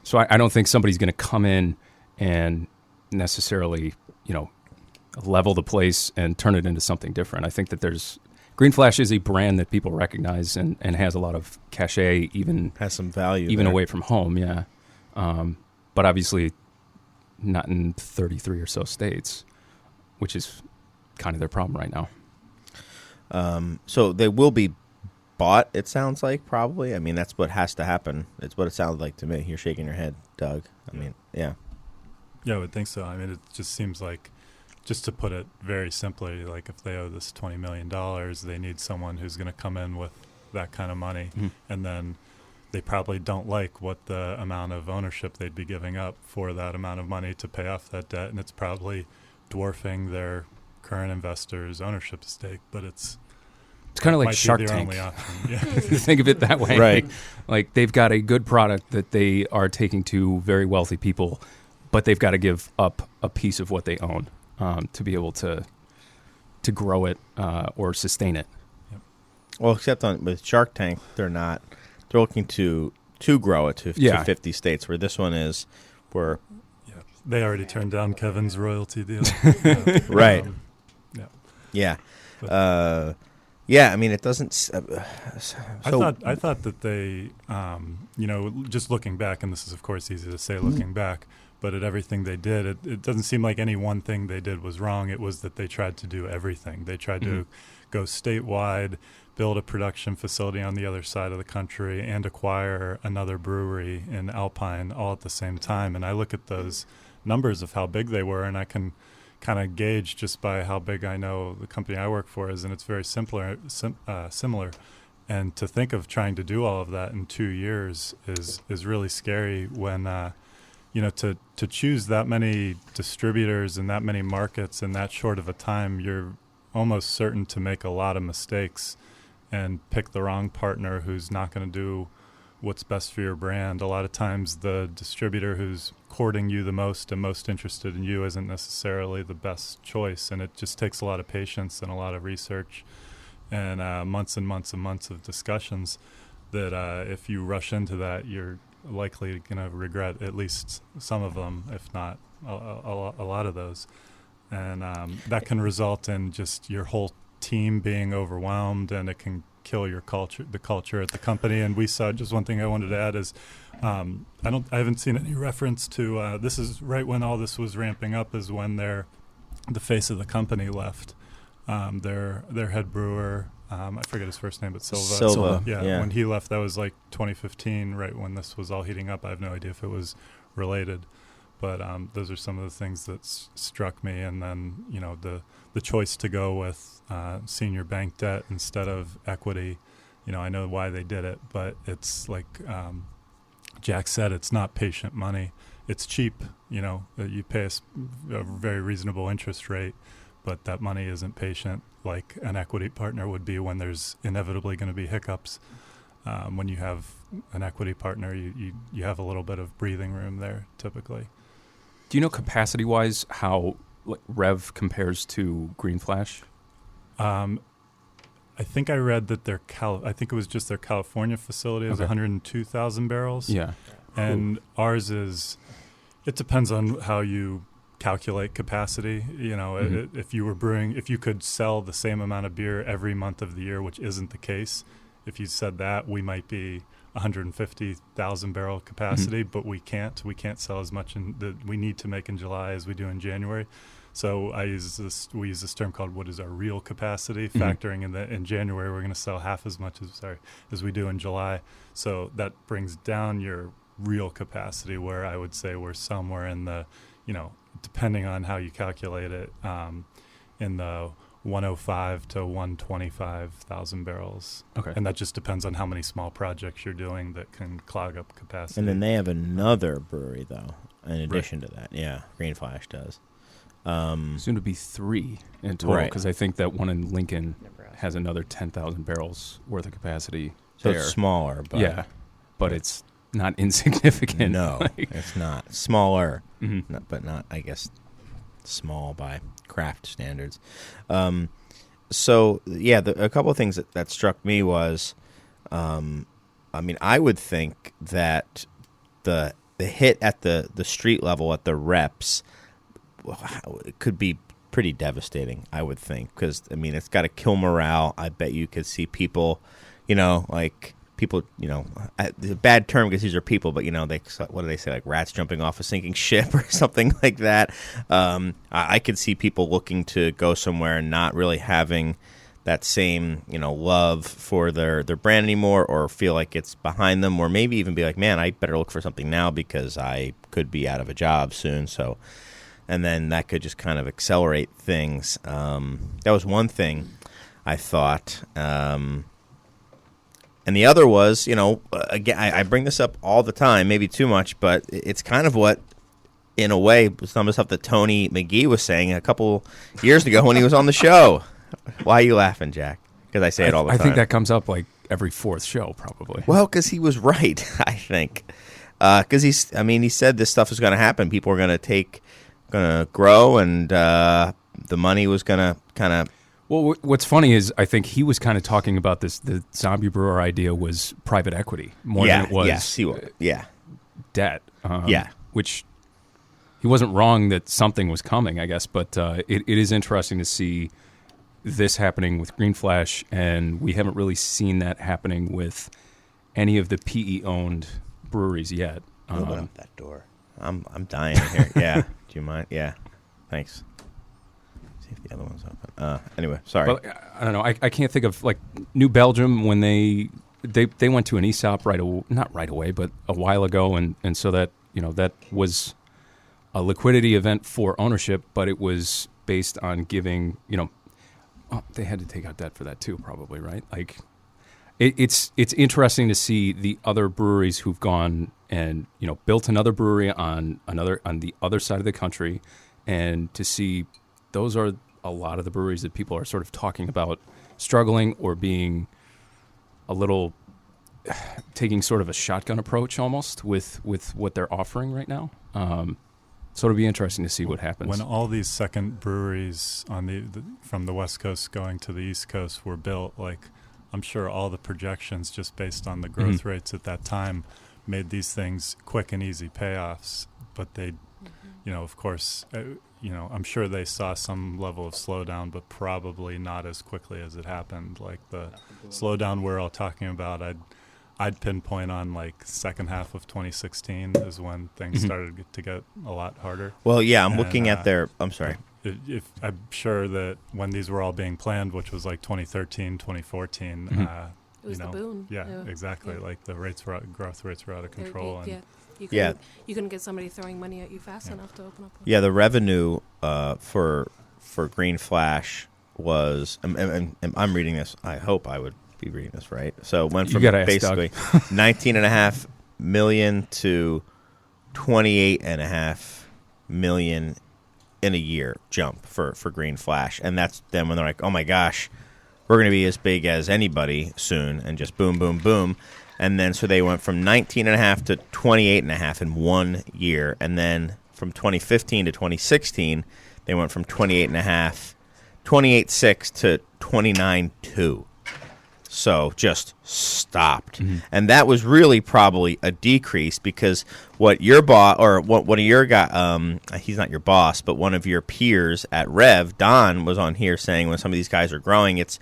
So I don't think somebody's going to come in and necessarily, level the place and turn it into something different. I think that Green Flash is a brand that people recognize and has a lot of cachet, even has some value, even there. away from home. Yeah. But obviously not in 33 or so states, which is kind of their problem right now. So they will be bought, it sounds like, probably. I mean, that's what has to happen. It's what it sounds like to me. You're shaking your head, Doug. I mean, yeah. Yeah, I would think so. I mean, it just seems like, just to put it very simply, like if they owe this $20 million, they need someone who's going to come in with that kind of money. Mm-hmm. And then they probably don't like what the amount of ownership they'd be giving up for that amount of money to pay off that debt. And it's probably dwarfing their current investors' ownership stake, but it's kind of like might Shark be their Tank. only option. Yeah. Think of it that way. Right. Like they've got a good product that they are taking to very wealthy people, but they've got to give up a piece of what they own to be able to grow it or sustain it. Yep. Well, except with Shark Tank, they're not. They're looking to grow it to 50 states, where this one is where... Yeah. They already turned down Kevin's royalty deal. Right. Yeah. Yeah. Yeah, I mean, it doesn't... I thought that they, just looking back, and this is, of course, easy to say looking back, but at everything they did, it doesn't seem like any one thing they did was wrong. It was that they tried to do everything. They tried to go statewide, build a production facility on the other side of the country, and acquire another brewery in Alpine all at the same time. And I look at those numbers of how big they were, and I can kind of gauge just by how big I know the company I work for is, and it's very similar. And to think of trying to do all of that in 2 years is really scary when, to choose that many distributors and that many markets in that short of a time, you're almost certain to make a lot of mistakes and pick the wrong partner who's not going to do what's best for your brand. A lot of times the distributor who's courting you the most and most interested in you isn't necessarily the best choice, and it just takes a lot of patience and a lot of research and months and months and months of discussions that if you rush into that, you're likely going to regret at least some of them, if not a lot of those. And that can result in just your whole team being overwhelmed, and it can kill the culture at the company. And we saw, just one thing I wanted to add is I haven't seen any reference to this is right when all this was ramping up, is when the face of the company left. Their head brewer, I forget his first name, but Silva. Yeah, when he left, that was like 2015, right when this was all heating up. I have no idea if it was related, but those are some of the things that struck me. And then, the choice to go with senior bank debt instead of equity. I know why they did it, but it's like Jack said, it's not patient money. It's cheap. You pay a very reasonable interest rate, but that money isn't patient like an equity partner would be when there's inevitably going to be hiccups. When you have an equity partner, you have a little bit of breathing room there typically. Do you know capacity-wise how Rev compares to Green Flash? I think I read that I think it was just their California facility is 102,000 barrels. Yeah. And ours it depends on how you calculate capacity. If you could sell the same amount of beer every month of the year, which isn't the case. If you said that, we might be 150,000 barrel capacity, but we can't sell as much we need to make in July as we do in January. So we use this term called what is our real capacity, factoring in January we're going to sell half as much as we do in July. So that brings down your real capacity, where I would say we're somewhere in the, depending on how you calculate it, in the 105 to 125,000 barrels. Okay. And that just depends on how many small projects you're doing that can clog up capacity. And then they have another brewery, though, in addition to that. Yeah, Green Flash does. Soon to be 3 in total, because I think that one in Lincoln has another 10,000 barrels worth of capacity. So it's smaller, but... Yeah, but it's not insignificant. No, it's not. Smaller, but not, I guess, small by craft standards. A couple of things that struck me was, I would think that the hit at the street level, at the reps, it could be pretty devastating, I would think, because, it's got to kill morale. I bet you could see people, people, a bad term because these are people, but, what do they say, like rats jumping off a sinking ship or something like that. I could see people looking to go somewhere and not really having that same, love for their brand anymore, or feel like it's behind them, or maybe even be like, man, I better look for something now because I could be out of a job soon. So, and then that could just kind of accelerate things. That was one thing I thought. And the other was, again, I bring this up all the time, maybe too much, but it's kind of what, in a way, some of the stuff that Tony McGee was saying a couple years ago when he was on the show. Why are you laughing, Jack? Because I say it all the time. I think that comes up like every 4th show, probably. Well, because he was right, I think. Because he said this stuff is going to happen. People are going to grow, and the money was going to kind of... Well, what's funny is I think he was kind of talking about this. The zombie brewer idea was private equity more than it was debt. Which he wasn't wrong that something was coming, I guess. But it is interesting to see this happening with Green Flash, and we haven't really seen that happening with any of the PE-owned breweries yet. Open up that door. I'm dying here. Yeah. Do you mind? Yeah. Thanks. See if the other one's open. Anyway, sorry. Well, I don't know. I can't think of like New Belgium when they went to an ESOP not right away, but a while ago, and so that that was a liquidity event for ownership, but it was based on giving they had to take out debt for that too, probably, right? Like it's interesting to see the other breweries who've gone and built another brewery on the other side of the country, and to see those are a lot of the breweries that people are sort of talking about struggling or being a little taking sort of a shotgun approach almost with what they're offering right now. So it'll be interesting to see what happens. When all these second breweries on from the West Coast going to the East Coast were built, like I'm sure all the projections just based on the growth rates at that time made these things quick and easy payoffs. But they, of course, I'm sure they saw some level of slowdown, but probably not as quickly as it happened. Like the slowdown we're all talking about, I'd pinpoint on like second half of 2016 is when things started to get a lot harder. Well, yeah, I'm looking at their. I'm sorry. If I'm sure that when these were all being planned, which was like 2013, 2014, it was the boom. Yeah, exactly. Yeah. Like the growth rates were out of control. You couldn't get somebody throwing money at you fast enough to open up. Yeah, the revenue for Green Flash was. And I'm reading this. I hope I would be reading this right. So it went from basically 19.5 million to 28.5 million in a year jump for Green Flash. And that's then when they're like, oh my gosh, we're going to be as big as anybody soon, and just boom, boom, boom. And then so they went from 19.5 to 28.5 in 1 year. And then from 2015 to 2016, they went from 28.5, 28.6 to 29.2. So just stopped. And that was really probably a decrease, because what your boss, or what one of your guy, he's not your boss, but one of your peers at Rev, Don, was on here saying when some of these guys are growing, it's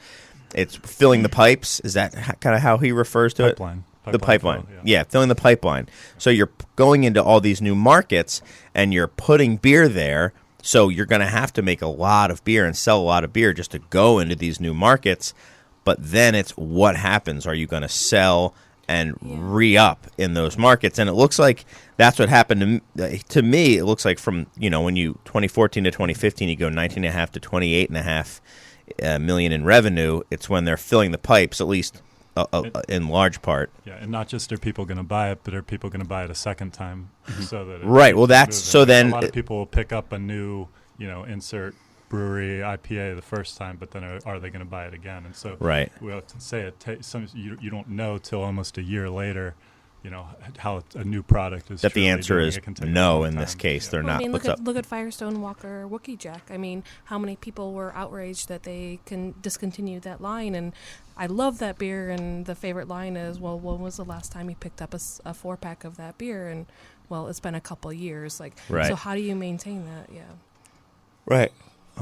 filling the pipes. Is that kind of how he refers to pipeline. it? The pipeline. Flow, yeah, filling the pipeline. So you're going into all these new markets and you're putting beer there. So you're going to have to make a lot of beer and sell a lot of beer just to go into these new markets. But then it's what happens. Are you going to sell and re-up in those markets? And it looks like that's what happened to me. It looks like from, when you 2014 to 2015, you go 19.5 to 28.5 million in revenue. It's when they're filling the pipes, at least in large part. Yeah, and not just are people going to buy it, but are people going to buy it a second time? So that right. Well, that's moving. So then a lot of people will pick up a new, insert brewery IPA the first time, but then are they going to buy it again? And so we'll say you don't know till almost a year later, how a new product is. That the answer is no in this case. They're not. I mean, look at Firestone Walker Wookie Jack. I mean, how many people were outraged that they can discontinue that line? And I love that beer, and the favorite line is, well, when was the last time you picked up a 4-pack of that beer? And well, it's been a couple of years. So how do you maintain that? Yeah. Right.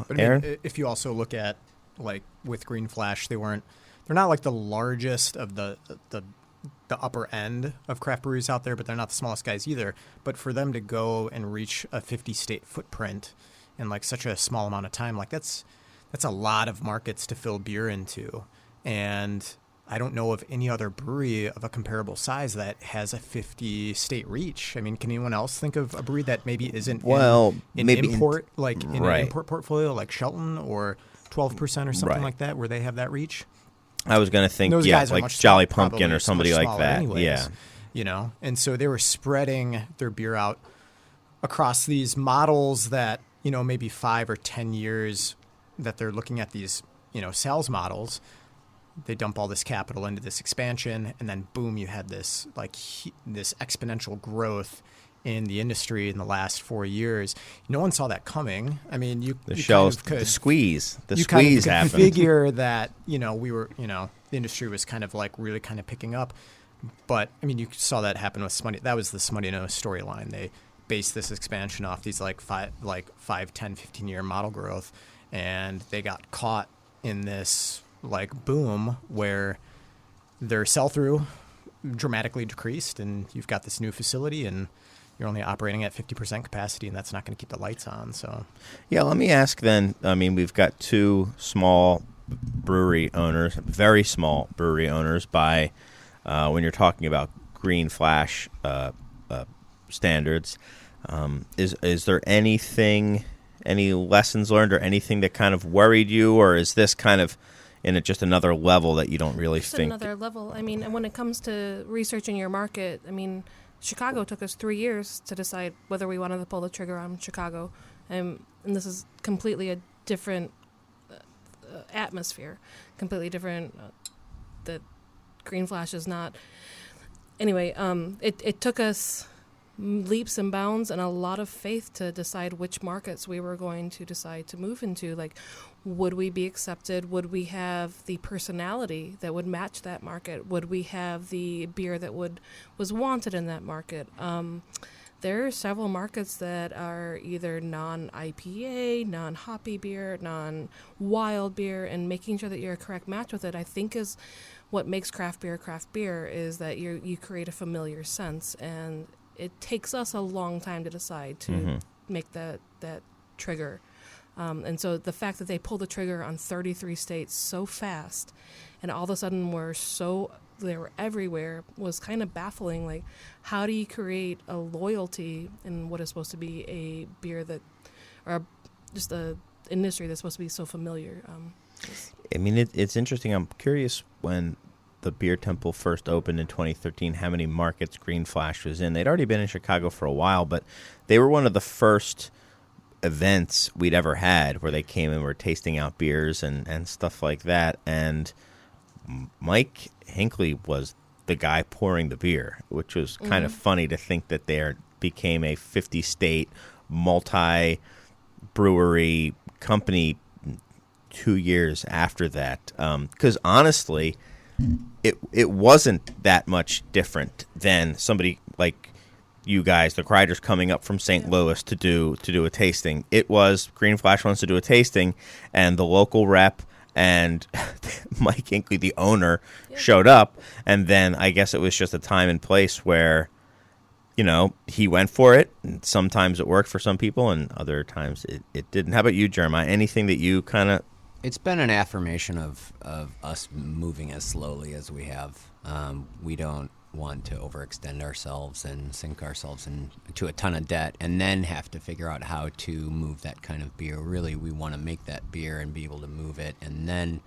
But I mean, if you also look at like with Green Flash, they're not like the largest of the upper end of craft breweries out there, but they're not the smallest guys either. But for them to go and reach a 50-state footprint in like such a small amount of time, like that's a lot of markets to fill beer into. And I don't know of any other brewery of a comparable size that has a 50-state reach. I mean, can anyone else think of a brewery that maybe isn't in import, in an import portfolio, like Shelton or 12% or something like that, where they have that reach? I was going to think, those guys like Jolly Pumpkin or somebody like that. Anyways, and so they were spreading their beer out across these models that, maybe 5 or 10 years that they're looking at these, sales models. They dump all this capital into this expansion, and then boom, you had this this exponential growth in the industry in the last 4 years. No one saw that coming. I mean, the squeeze you happened. Kind of figure that the industry was kind of like really kind of picking up, but I mean, you saw that happen with Smutty. That was the Smutty Nose storyline. They based this expansion off these 5, 10, 15 year model growth, and they got caught in this boom where their sell-through dramatically decreased, and you've got this new facility, and you're only operating at 50% capacity, and that's not going to keep the lights on. So, Yeah, let me ask then. I mean, we've got two small brewery owners, very small brewery owners. By when you're talking about green flash standards, is there anything, any lessons learned, or anything that kind of worried you, or is this kind of just another level that you don't really Just think? another level. I mean, and when it comes to researching your market, I mean, Chicago took us 3 years to decide whether we wanted to pull the trigger on Chicago, and this is completely a different atmosphere, completely different. The green flash is not. Anyway, it took us leaps and bounds and a lot of faith to decide which markets we were going to decide to move into. Like, would we be accepted? Would we have the personality that would match that market? Would we have the beer that was wanted in that market? There are several markets that are either non-IPA, non-hoppy beer, non-wild beer, and making sure that you're a correct match with it, I think, is what makes craft beer, is that you create a familiar sense, and it takes us a long time to decide to make that trigger. And so the fact that they pulled the trigger on 33 states so fast, and all of a sudden they were everywhere, was kind of baffling. Like, how do you create a loyalty in what is supposed to be a beer or just a industry that's supposed to be so familiar? I mean, it's interesting. I'm curious, when the Beer Temple first opened in 2013, how many markets Green Flash was in. They'd already been in Chicago for a while, but they were one of the first events we'd ever had where they came and were tasting out beers and stuff like that. And Mike Hinckley was the guy pouring the beer, which was kind of funny to think that there became a 50-state multi-brewery company 2 years after that. Because honestly, it wasn't that much different than somebody like you guys, the Kreiders, coming up from St. Louis to do a tasting. It was Green Flash wants to do a tasting, and the local rep and Mike Hinckley, the owner, showed up, and then I guess it was just a time and place where, he went for it. And sometimes it worked for some people, and other times it didn't. How about you, Jeremiah? Anything that you kind of... It's been an affirmation of us moving as slowly as we have. We don't want to overextend ourselves and sink ourselves into a ton of debt and then have to figure out how to move that kind of beer. Really, we want to make that beer and be able to move it and then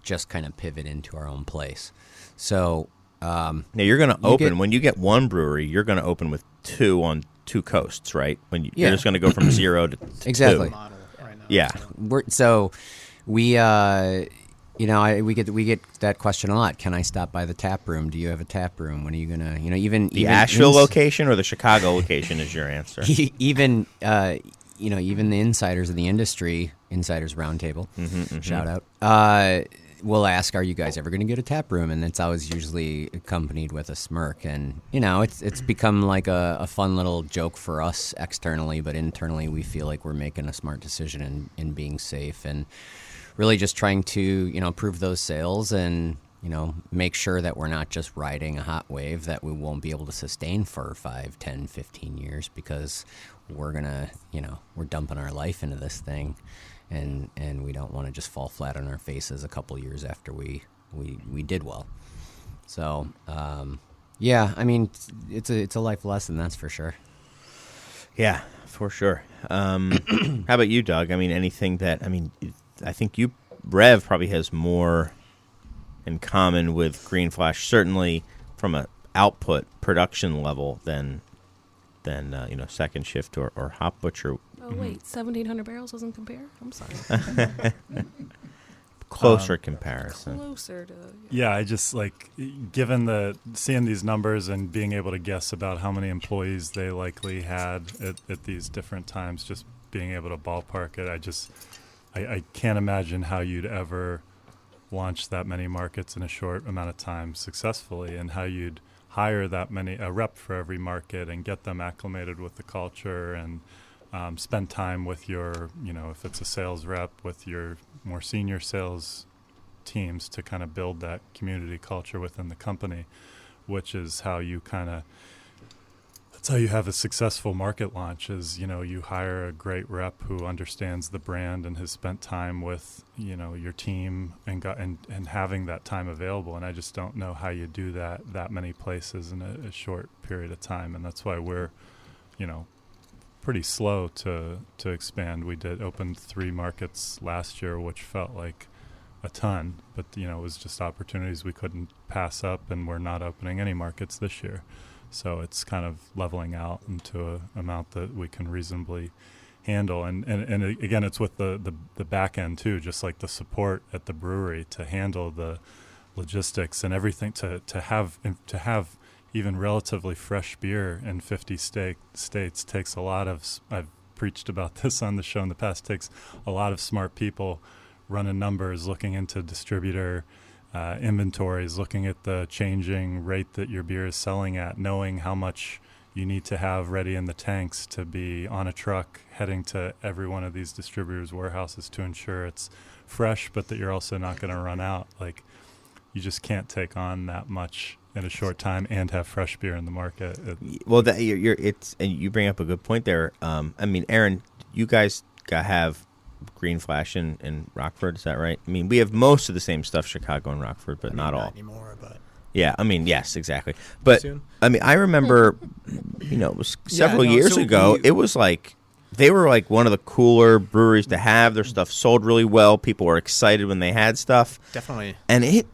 just kind of pivot into our own place. So now you're going to open, when you get one brewery, you're going to open with two on two coasts, right? When you're just going to go from 0 to exactly. 2. model right now. Yeah. We get that question a lot. Can I stop by the tap room? Do you have a tap room? When are you gonna, even the Asheville location or the Chicago location is your answer? Even the insiders of the industry, Insiders Roundtable, shout out, will ask, "Are you guys ever going to get a tap room?" And it's always usually accompanied with a smirk. And it's become like a fun little joke for us externally, but internally we feel like we're making a smart decision in being safe and really just trying to, prove those sales and, make sure that we're not just riding a hot wave that we won't be able to sustain for 5, 10, 15 years because we're going to, we're dumping our life into this thing and we don't want to just fall flat on our faces a couple years after we did well. So, it's a life lesson, that's for sure. Yeah, for sure. How about you, Doug? I mean, anything that, I think Rev probably has more in common with Green Flash, certainly from a output production level than Second Shift or Hop Butcher. Oh wait, 1,700 barrels doesn't compare. I'm sorry. Closer comparison. Closer to. Yeah, I just given seeing these numbers and being able to guess about how many employees they likely had at these different times, just being able to ballpark it, I can't imagine how you'd ever launch that many markets in a short amount of time successfully, and how you'd hire that many, a rep for every market, and get them acclimated with the culture and spend time with your, if it's a sales rep, with your more senior sales teams to kind of build that community culture within the company, which is how you kind of That's how you have a successful market launch is, you hire a great rep who understands the brand and has spent time with, your team and having that time available. And I just don't know how you do that many places in a short period of time. And that's why we're, pretty slow to expand. We opened 3 markets last year, which felt like a ton, but, it was just opportunities we couldn't pass up, and we're not opening any markets this year. So it's kind of leveling out into an amount that we can reasonably handle. And again, it's with the back end too, just like the support at the brewery to handle the logistics and everything to have even relatively fresh beer in 50 states takes a lot of, I've preached about this on the show in the past, takes a lot of smart people running numbers, looking into distributor inventories, looking at the changing rate that your beer is selling at, knowing how much you need to have ready in the tanks to be on a truck heading to every one of these distributors' warehouses to ensure it's fresh, but that you're also not going to run out. Like, you just can't take on that much in a short time and have fresh beer in the market. Well, and you bring up a good point there. Aaron, you guys have Green Flash in Rockford, is that right? I mean, we have most of the same stuff, Chicago and Rockford, but not all. Not anymore, but yeah, yes, exactly. But soon. I remember, it was several years ago. It was like they were like one of the cooler breweries to have. Their stuff sold really well. People were excited when they had stuff. Definitely. And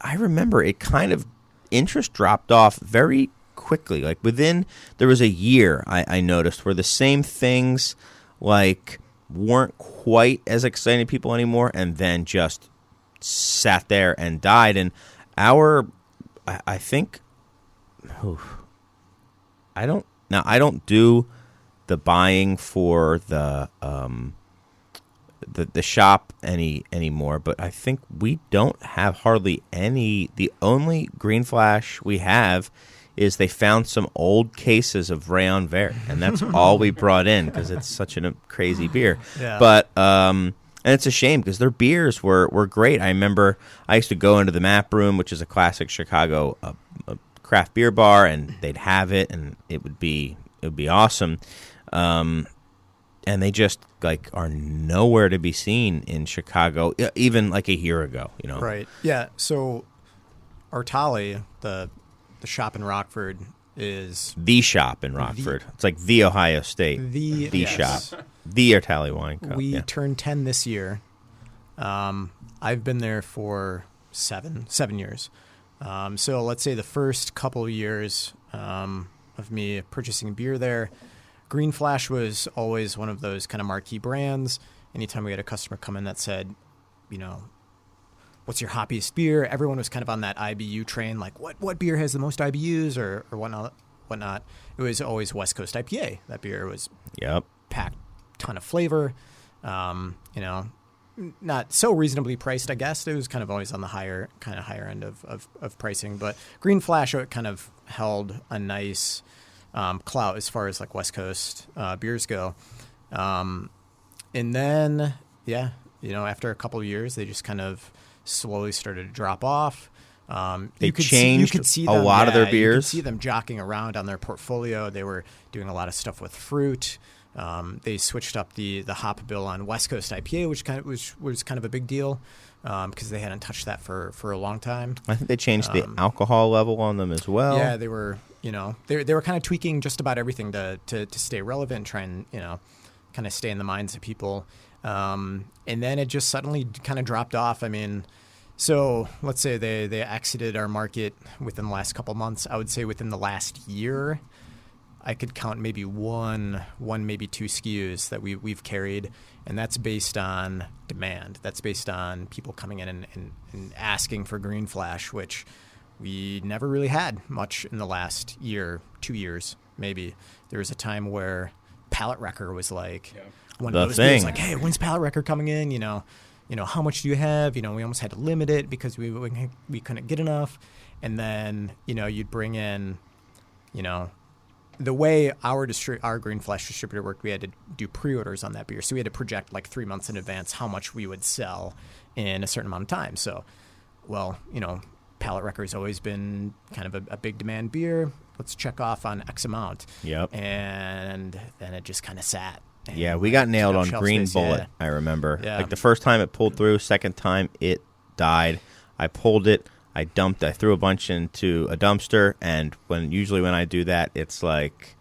I remember it kind of interest dropped off very quickly. Like there was a year I noticed where the same things like weren't quite as exciting to people anymore, and then just sat there and died. And I think, I don't do the buying for the shop anymore, but I think we don't have hardly any. The only Green Flash we have is they found some old cases of Rayon Vert, and that's all we brought in because it's such a crazy beer. Yeah. But and it's a shame because their beers were great. I remember I used to go into the Map Room, which is a classic Chicago a craft beer bar, and they'd have it, and it would be awesome. And they just like are nowhere to be seen in Chicago, even like a year ago. Right. Yeah. So Artali, the shop in Rockford, is the shop in Rockford. It's like the Ohio State. The shop. The Artali Wine Cup. We turned 10 this year. I've been there for seven years. So let's say the first couple of years of me purchasing beer there, Green Flash was always one of those kind of marquee brands. Anytime we had a customer come in that said, what's your hoppiest beer? Everyone was kind of on that IBU train, like what beer has the most IBUs or whatnot. It was always West Coast IPA. That beer was packed ton of flavor. Not so reasonably priced, I guess. It was kind of always on the higher end of pricing. But Green Flash kind of held a nice clout as far as like West Coast beers go. And then, after a couple of years, they just kind of slowly started to drop off. They changed a lot of their beers. You could see them jockeying around on their portfolio. They were doing a lot of stuff with fruit. They switched up the hop bill on West Coast IPA, which was kind of a big deal because they hadn't touched that for a long time. I think they changed the alcohol level on them as well. Yeah, they were they were kind of tweaking just about everything to stay relevant, try and kind of stay in the minds of people. And then it just suddenly kind of dropped off. I mean, so let's say they exited our market within the last couple months. I would say within the last year, I could count maybe one, maybe two SKUs that we've carried, and that's based on demand. That's based on people coming in and asking for Green Flash, which we never really had much in the last year, 2 years, maybe. There was a time where Pallet Wrecker was like one of those things, like, hey, when's Pallet Wrecker coming in? How much do you have? We almost had to limit it because we couldn't get enough. And then, you'd bring in, the way our Green Flash distributor worked, we had to do pre-orders on that beer. So we had to project like 3 months in advance how much we would sell in a certain amount of time. So, Palate Wrecker's always been kind of a big demand beer. Let's check off on X amount. Yep. And then it just kind of sat. And Yeah, we got nailed on shelf Green space, Bullet, yeah. I remember. Yeah. Like the first time it pulled through, second time it died. I pulled it, I threw a bunch into a dumpster, and usually when I do that, it's like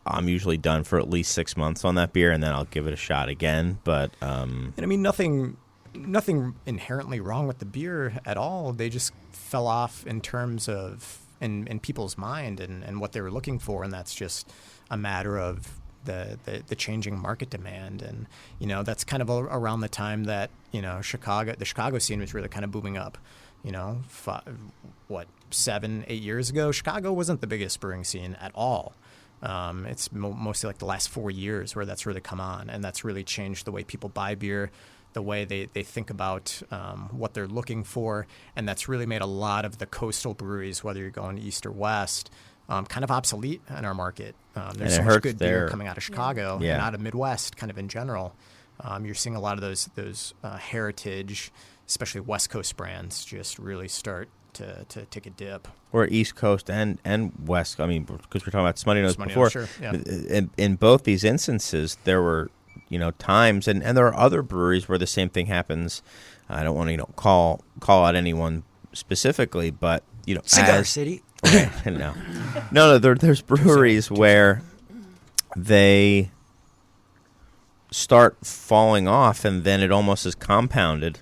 I'm usually done for at least 6 months on that beer, and then I'll give it a shot again. But And I mean, nothing inherently wrong with the beer at all. They just fell off in terms of in people's mind and what they were looking for, and that's just a matter of the changing market demand. And that's kind of around the time that the Chicago scene was really kind of booming up. 7-8 years ago, Chicago wasn't the biggest brewing scene at all. It's mostly like the last 4 years where that's really come on, and that's really changed the way people buy beer, the way they think about what they're looking for, and that's really made a lot of the coastal breweries, whether you're going east or west, kind of obsolete in our market. There's so much good beer coming out of Chicago and out of Midwest kind of in general. You're seeing a lot of those heritage, especially West Coast brands, just really start to take a dip. Or East Coast and West. I mean, because we're talking about Smutty Nose before. Sure, yeah. In both these instances, there were times, and there are other breweries where the same thing happens. I don't want to call out anyone specifically, but Cigar City. Right, no. There's breweries where they start falling off, and then it almost is compounded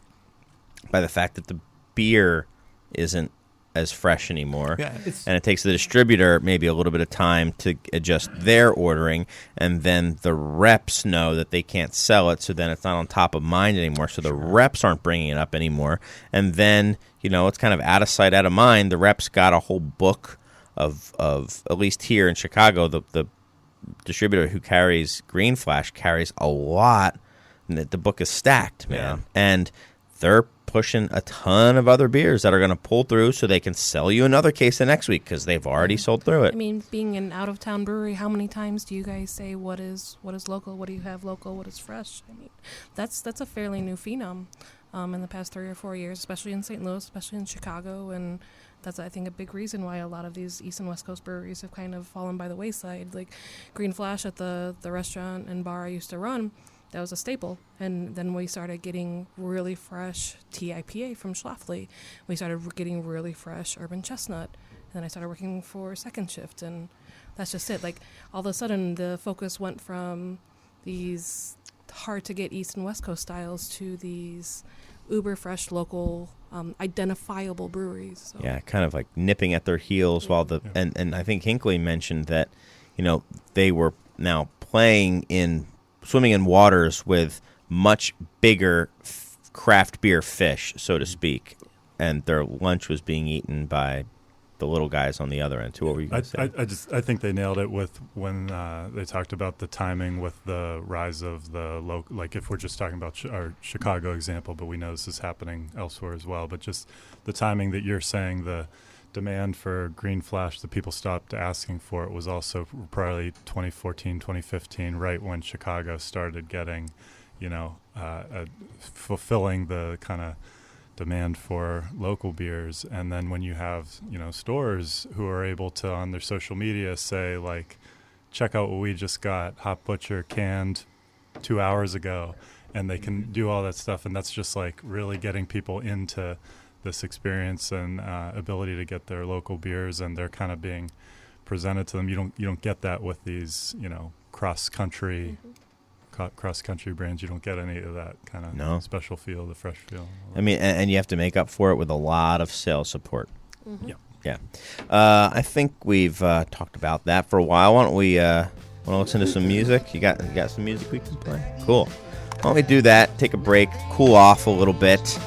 by the fact that the beer isn't as fresh anymore. Yeah, and it takes the distributor maybe a little bit of time to adjust their ordering, and then the reps know that they can't sell it, so then it's not on top of mind anymore, so the reps aren't bringing it up anymore, and then it's kind of out of sight, out of mind. The reps got a whole book of at least here in Chicago, the distributor who carries Green Flash carries a lot, and the book is stacked, man. And they're pushing a ton of other beers that are going to pull through so they can sell you another case the next week because they've already sold through it. I mean, being an out-of-town brewery, how many times do you guys say what is local, what do you have local, what is fresh? I mean, that's a fairly new phenom in the past 3 or 4 years, especially in St. Louis, especially in Chicago, and that's, I think, a big reason why a lot of these East and West Coast breweries have kind of fallen by the wayside. Like Green Flash at the restaurant and bar I used to run, that was a staple. And then we started getting really fresh TIPA from Schlafly. We started getting really fresh Urban Chestnut. And then I started working for Second Shift, and that's just it. Like, all of a sudden, the focus went from these hard-to-get East and West Coast styles to these uber-fresh, local, identifiable breweries. So. Yeah, kind of like nipping at their heels while and I think Hinckley mentioned that, they were now swimming in waters with much bigger craft beer fish, so to speak, and their lunch was being eaten by the little guys on the other end too. What were you going to say? I think they nailed it with when they talked about the timing with the rise of the local. Like if we're just talking about our Chicago example, but we know this is happening elsewhere as well. But just the timing that you're saying, the demand for Green Flash, the people stopped asking for it, was also probably 2014, 2015, right when Chicago started getting, fulfilling the kind of demand for local beers. And then when you have, stores who are able to, on their social media, say, like, check out what we just got, Hop Butcher canned 2 hours ago, and they can do all that stuff. And that's just, like, really getting people into this experience and ability to get their local beers, and they're kind of being presented to them. You don't get that with these, cross-country brands. You don't get any of that kind of special feel, the fresh feel. I mean, and you have to make up for it with a lot of sales support. Mm-hmm. Yeah. I think we've talked about that for a while. Why don't we want to listen to some music? You got some music we can play? Cool. Why don't we do that, take a break, cool off a little bit,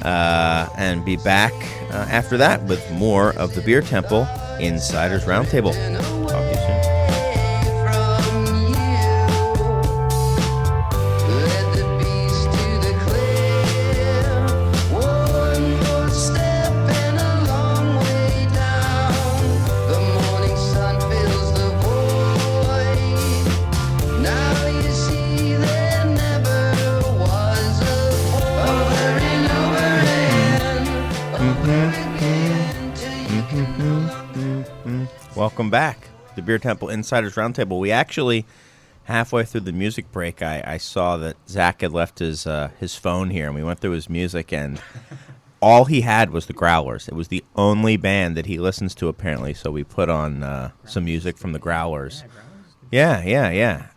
and be back after that with more of the Beer Temple Insiders Roundtable. Talk to you soon. welcome back. The Beer Temple Insiders Roundtable. We actually, halfway through the music break, I saw that Zach had left his phone here, and we went through his music, and all he had was the Growlers. It was the only band that he listens to, apparently, so we put on some music from the Growlers. Yeah.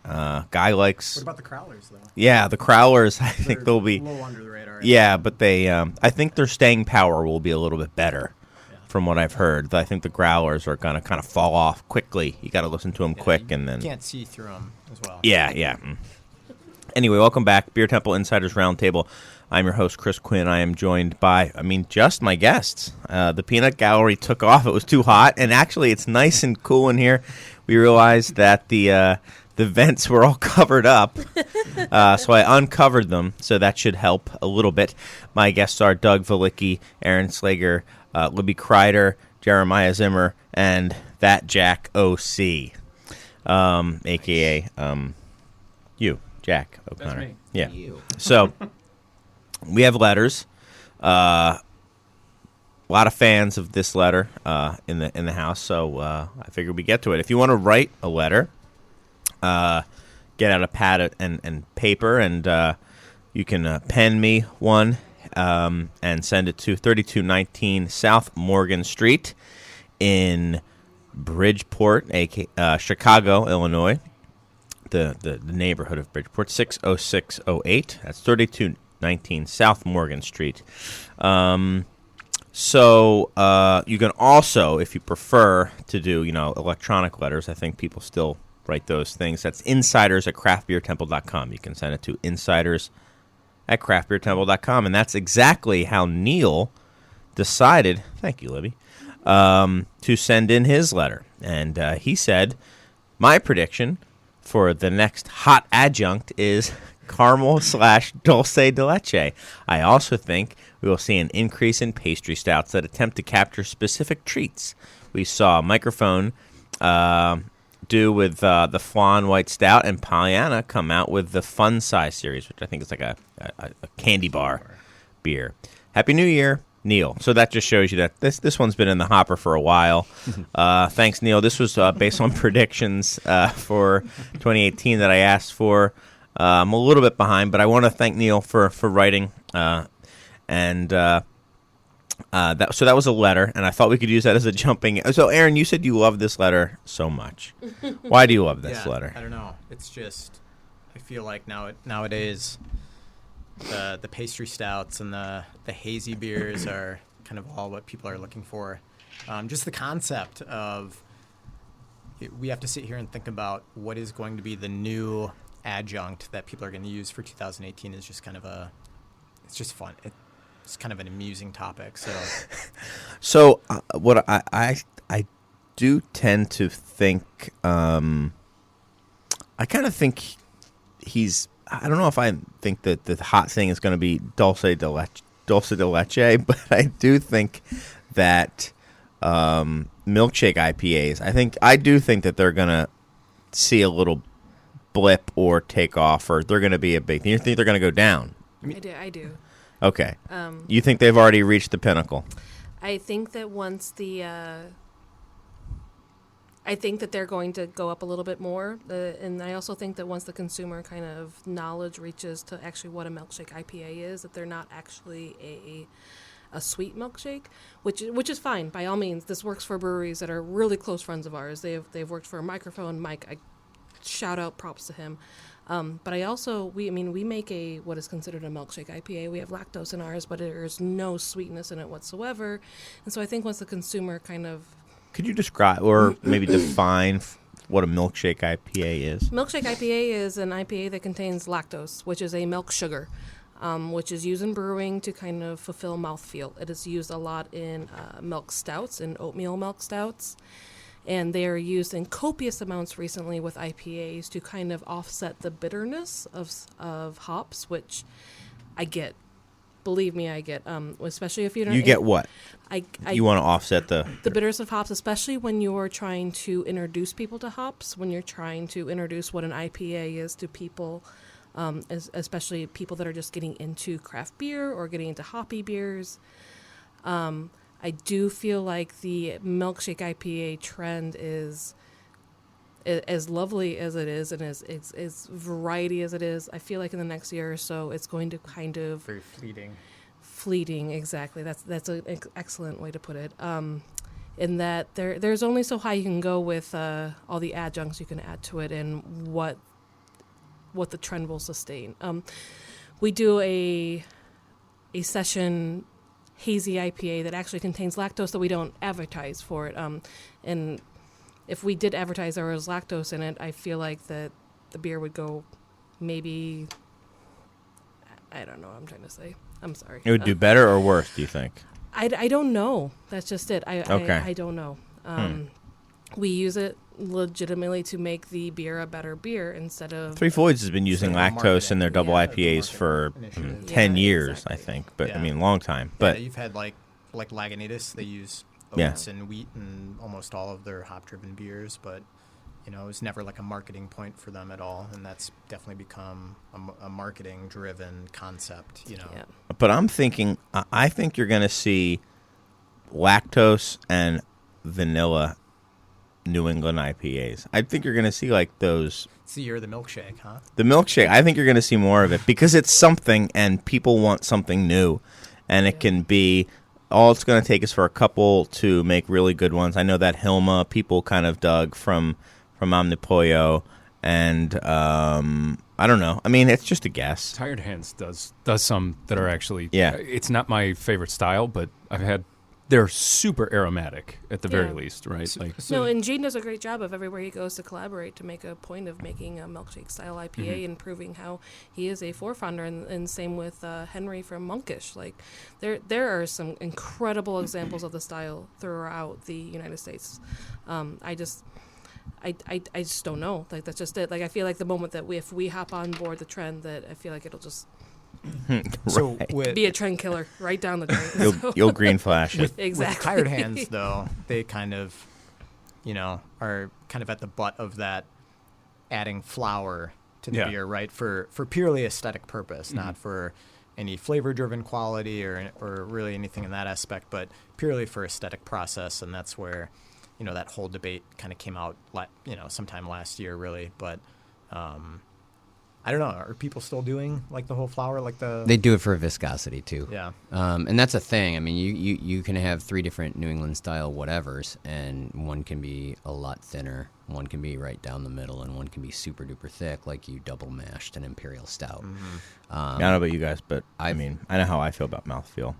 Guy likes... What about the Crowlers, though? Yeah, the Crowlers, I think they'll be... a little under the radar. Yeah, but they... I think their staying power will be a little bit better. From what I've heard, I think the Growlers are going to kind of fall off quickly. You got to listen to them quick, and then you can't see through them as well. Yeah. Anyway, welcome back, Beer Temple Insiders Roundtable. I'm your host, Chris Quinn. I am joined by, just my guests. The peanut gallery took off; it was too hot, and actually, it's nice and cool in here. We realized that the vents were all covered up, so I uncovered them. So that should help a little bit. My guests are Doug Valicki, Aaron Slager, Libby Kreider, Jeremiah Zimmer, and that Jack O.C., a.k.a. You, Jack O'Connor. That's me. Yeah. So we have letters. A lot of fans of this letter in the house, so I figured we get to it. If you want to write a letter, get out a pad and paper, and you can pen me one. And send it to 3219 South Morgan Street in Bridgeport, Chicago, Illinois, the neighborhood of Bridgeport, 60608. That's 3219 South Morgan Street. So you can also, if you prefer to do, electronic letters, I think people still write those things. That's insiders@craftbeertemple.com. You can send it to insiders@craftbeertemple.com, and that's exactly how Neil decided, thank you, Libby, to send in his letter. And he said, my prediction for the next hot adjunct is caramel/dulce de leche. I also think we will see an increase in pastry stouts that attempt to capture specific treats. We saw a microphone do with the Flan White Stout, and Pollyanna come out with the Fun Size series, which I think is like a candy bar beer. Happy New Year, Neil. So that just shows you that this one's been in the hopper for a while. Thanks, Neil. This was based on predictions for 2018 that I asked for. I'm a little bit behind, but I want to thank Neil for writing. So that was a letter, and I thought we could use that as a jumping. So, Aaron, you said you love this letter so much. Why do you love this letter? I don't know. It's just, I feel like nowadays the pastry stouts and the hazy beers are kind of all what people are looking for. Just the concept of we have to sit here and think about what is going to be the new adjunct that people are going to use for 2018 is just kind of it's just fun. It's kind of an amusing topic. So what I do tend to think, I kind of think I don't know if I think that the hot thing is going to be dulce de leche, but I do think that milkshake IPAs, I do think that they're going to see a little blip or take off, or they're going to be a big thing. You think they're going to go down? I do. Okay. You think they've already reached the pinnacle? I think that once I think that they're going to go up a little bit more, and I also think that once the consumer kind of knowledge reaches to actually what a milkshake IPA is, that they're not actually a sweet milkshake, which is fine by all means. This works for breweries that are really close friends of ours. They've worked for Microphone Mike. I shout out, props to him. But we make what is considered a milkshake IPA. We have lactose in ours, but there's no sweetness in it whatsoever. And so I think once the consumer kind of... Could you describe or maybe define what a milkshake IPA is? Milkshake IPA is an IPA that contains lactose, which is a milk sugar, which is used in brewing to kind of fulfill mouthfeel. It is used a lot in milk stouts and oatmeal milk stouts. And they are used in copious amounts recently with IPAs to kind of offset the bitterness of hops, which I get. Believe me, I get. Especially if you don't. You get what? You want to offset the bitterness of hops, especially when you're trying to introduce people to hops. When you're trying to introduce what an IPA is to people, especially people that are just getting into craft beer or getting into hoppy beers. I do feel like the milkshake IPA trend is as lovely as it is and as variety as it is. I feel like in the next year or so, it's going to kind of Very fleeting. fleeting. Exactly. That's an excellent way to put it. In that there's only so high you can go with all the adjuncts you can add to it and what the trend will sustain. We do a session hazy IPA that actually contains lactose that we don't advertise for it. And if we did advertise there was lactose in it, I feel like that the beer would go maybe, I don't know what I'm trying to say. I'm sorry. It would do better or worse, do you think? I don't know. That's just it. Okay. I don't know. We use it legitimately to make the beer a better beer instead of... Three Floyds has been using Sort of lactose in their double Yeah. IPAs for Initiative. 10 Yeah, years, exactly. I think. But, I Yeah. mean, long time. Yeah, But you've had like Lagunitas. They use Yeah. oats and wheat in almost all of their hop-driven beers, but it was never like a marketing point for them at all, and that's definitely become a marketing-driven concept. Yeah. But I'm thinking, I think you're going to see lactose and vanilla New England IPAs. I think you're going to see like those. It's the year of the milkshake, huh? The milkshake, I think you're going to see more of it because it's something and people want something new. And it can be, all it's going to take is for a couple to make really good ones. I know that Hilma, people kind of dug from Omnipollo. And I don't know. I mean, it's just a guess. Tired Hands does some that are actually Yeah. It's not my favorite style, but they're super aromatic at the very Yeah. least, right? Like No, and Gene does a great job of everywhere he goes to collaborate to make a point of making a milkshake style IPA and proving how he is a forefounder. And same with Henry from Monkish. Like there are some incredible examples of the style throughout the United States. I just don't know. Like that's just it. Like I feel like the moment that if we hop on board the trend, that I feel like it'll just So with be a trend killer right down the drain. You'll green flash it. Exactly. With Tired Hands, though, they kind of, are kind of at the butt of that adding flour to the Yeah. beer, right? For purely aesthetic purpose, not for any flavor-driven quality or really anything in that aspect, but purely for aesthetic process. And that's where, that whole debate kind of came out, sometime last year, really. But I don't know. Are people still doing like the whole flour, like the? They do it for viscosity too. Yeah. And that's a thing. I mean, you can have 3 different New England style whatevers, and one can be a lot thinner, one can be right down the middle, and one can be super duper thick, like you double mashed an imperial stout. I don't know about you guys, but I mean, I know how I feel about mouthfeel.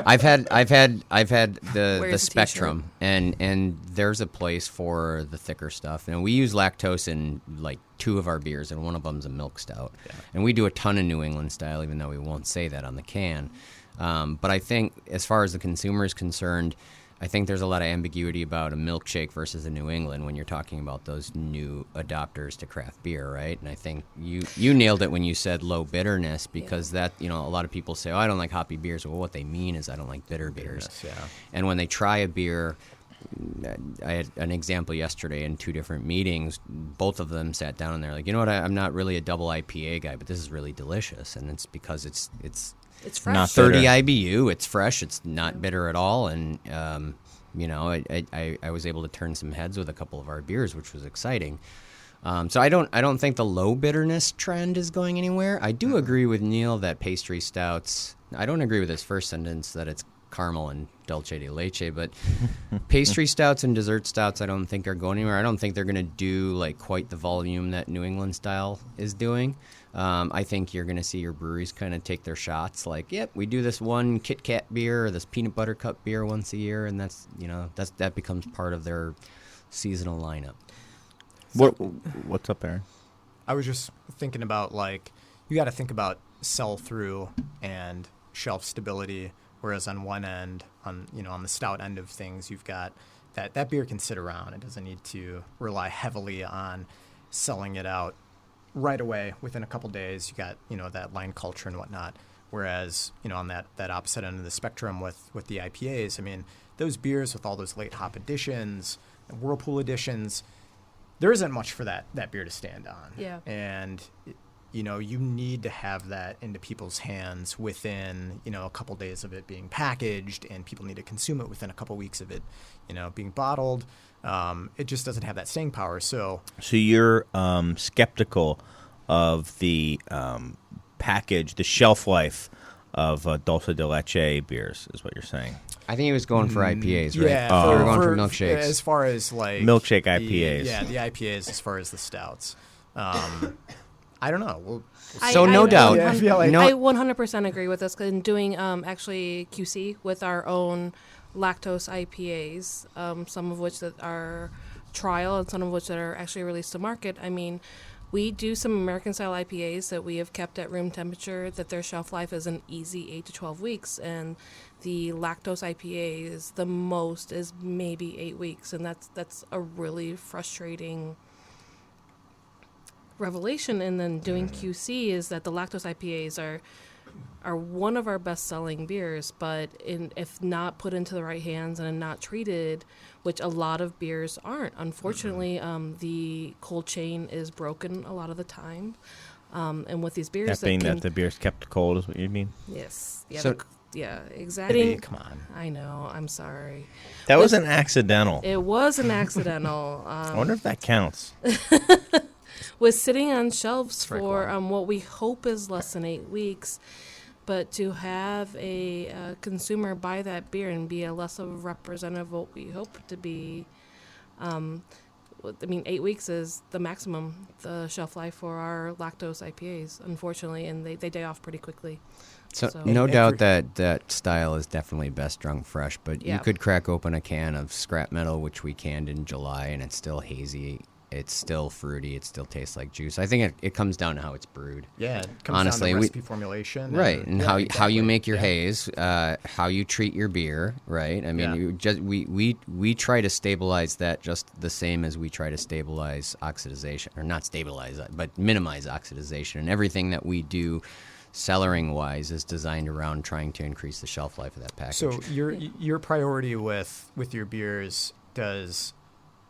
I've had the Where's the spectrum, and there's a place for the thicker stuff. And we use lactose in like 2 of our beers, and one of them's a milk stout. Yeah. And we do a ton of New England style, even though we won't say that on the can. But I think as far as the consumer is concerned, I think there's a lot of ambiguity about a milkshake versus a New England when you're talking about those new adopters to craft beer, right? And I think you nailed it when you said low bitterness, because that, a lot of people say, oh, I don't like hoppy beers. Well, what they mean is I don't like bitter beers. Yeah. And when they try a beer, I had an example yesterday in 2 different meetings. Both of them sat down and they're like, you know what, I'm not really a double IPA guy, but this is really delicious. And it's because it's It's fresh. Not 30 bitter. IBU. It's fresh. It's not bitter at all. And, I was able to turn some heads with a couple of our beers, which was exciting. So I don't think the low bitterness trend is going anywhere. I do agree with Neil that pastry stouts, I don't agree with his first sentence that it's caramel and dulce de leche, but pastry stouts and dessert stouts I don't think are going anywhere. I don't think they're going to do like quite the volume that New England style is doing. I think you're going to see your breweries kind of take their shots like, yep, we do this one Kit Kat beer or this peanut butter cup beer once a year, and that becomes part of their seasonal lineup. What's up, Aaron? I was just thinking about, like, you got to think about sell-through and shelf stability, whereas on one end, on the stout end of things, you've got that beer can sit around. It doesn't need to rely heavily on selling it out right away. Within a couple days, you got, that line culture and whatnot. Whereas, on that opposite end of the spectrum with the IPAs, I mean, those beers with all those late hop additions, Whirlpool additions, there isn't much for that beer to stand on. Yeah. And you need to have that into people's hands within, a couple days of it being packaged, and people need to consume it within a couple weeks of it, being bottled. It just doesn't have that staying power. So you're skeptical of the package, the shelf life of dulce de leche beers, is what you're saying. I think he was going for IPAs, right? Yeah, we were going for milkshakes. As far as like milkshake IPAs. The IPAs as far as the stouts. I don't know. No doubt. I feel like I 100% agree with this. 'Cause in doing actually QC with our own lactose IPAs, some of which that are trial and some of which that are actually released to market. I mean, we do some American-style IPAs that we have kept at room temperature that their shelf life is an easy 8 to 12 weeks, and the lactose IPA is the most is maybe 8 weeks, and that's a really frustrating revelation. And then doing QC is that the lactose IPAs are one of our best-selling beers, but if not put into the right hands and not treated, which a lot of beers aren't. Unfortunately, the cold chain is broken a lot of the time, and with these beers, That being that the beer's kept cold is what you mean? Yes, yeah, So- yeah, exactly. come on. I know. I'm sorry. That was an accidental. It was an accidental. I wonder if that counts. Was sitting on shelves Strike for one. what we hope is less than 8 weeks, but to have a consumer buy that beer and be a less of a representative of what we hope to be, 8 weeks is the maximum, the shelf life for our lactose IPAs, unfortunately, and they die off pretty quickly. So So- no And doubt that style is definitely best drunk fresh, but Yeah. you could crack open a can of scrap metal, which we canned in July, and it's still hazy. It's still fruity. It still tastes like juice. I think it comes down to how it's brewed. Yeah, it comes Honestly, down we- to recipe formulation. Right, and how you exactly. make your Yeah. haze, how you treat your beer, right? I mean, Yeah. we try to stabilize that just the same as we try to stabilize oxidization, or not stabilize it, but minimize oxidization. And everything that we do, cellaring wise, is designed around trying to increase the shelf life of that package. So your priority with your beers, does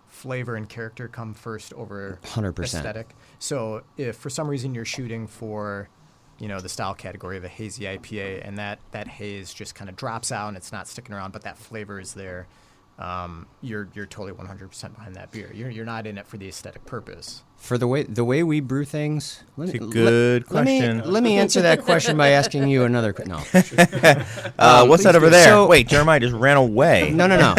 flavor and character come first over 100%. aesthetic? So if for some reason you're shooting for, the style category of a hazy IPA, and that haze just kind of drops out and it's not sticking around, but that flavor is there, you're totally 100% behind that beer. You're not in it for the aesthetic purpose. For the way we brew things, It's a good question. Let me answer that question by asking you another. No, What's that over there? So- Wait, Jeremiah just ran away. no.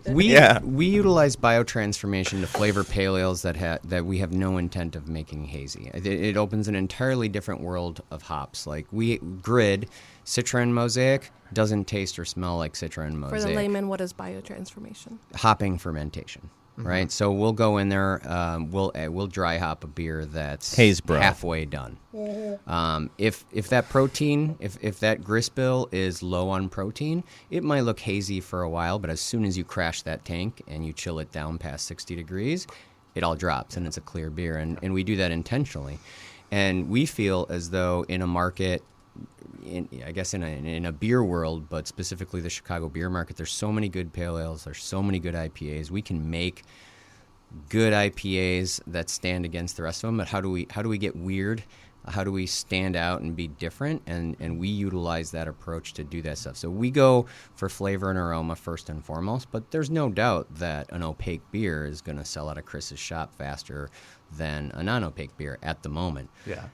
We utilize biotransformation to flavor pale ales that we have no intent of making hazy. It opens an entirely different world of hops. Like Grid, Citra and Mosaic doesn't taste or smell like Citra and For Mosaic. the layman, what is biotransformation? Hopping fermentation. Right, so we'll go in there. We'll dry hop a beer that's Haze-bro. halfway done. If that protein, if that grist bill is low on protein, it might look hazy for a while, but as soon as you crash that tank and you chill it down past 60 degrees, it all drops and it's a clear beer. And we do that intentionally, and we feel as though in a market. In a beer world, but specifically the Chicago beer market, there's so many good pale ales, there's so many good IPAs. We can make good IPAs that stand against the rest of them, but how do we get weird? How do we stand out and be different? And we utilize that approach to do that stuff. So we go for flavor and aroma first and foremost, but there's no doubt that an opaque beer is going to sell out of Chris's shop faster than a non-opaque beer at the moment. Yeah,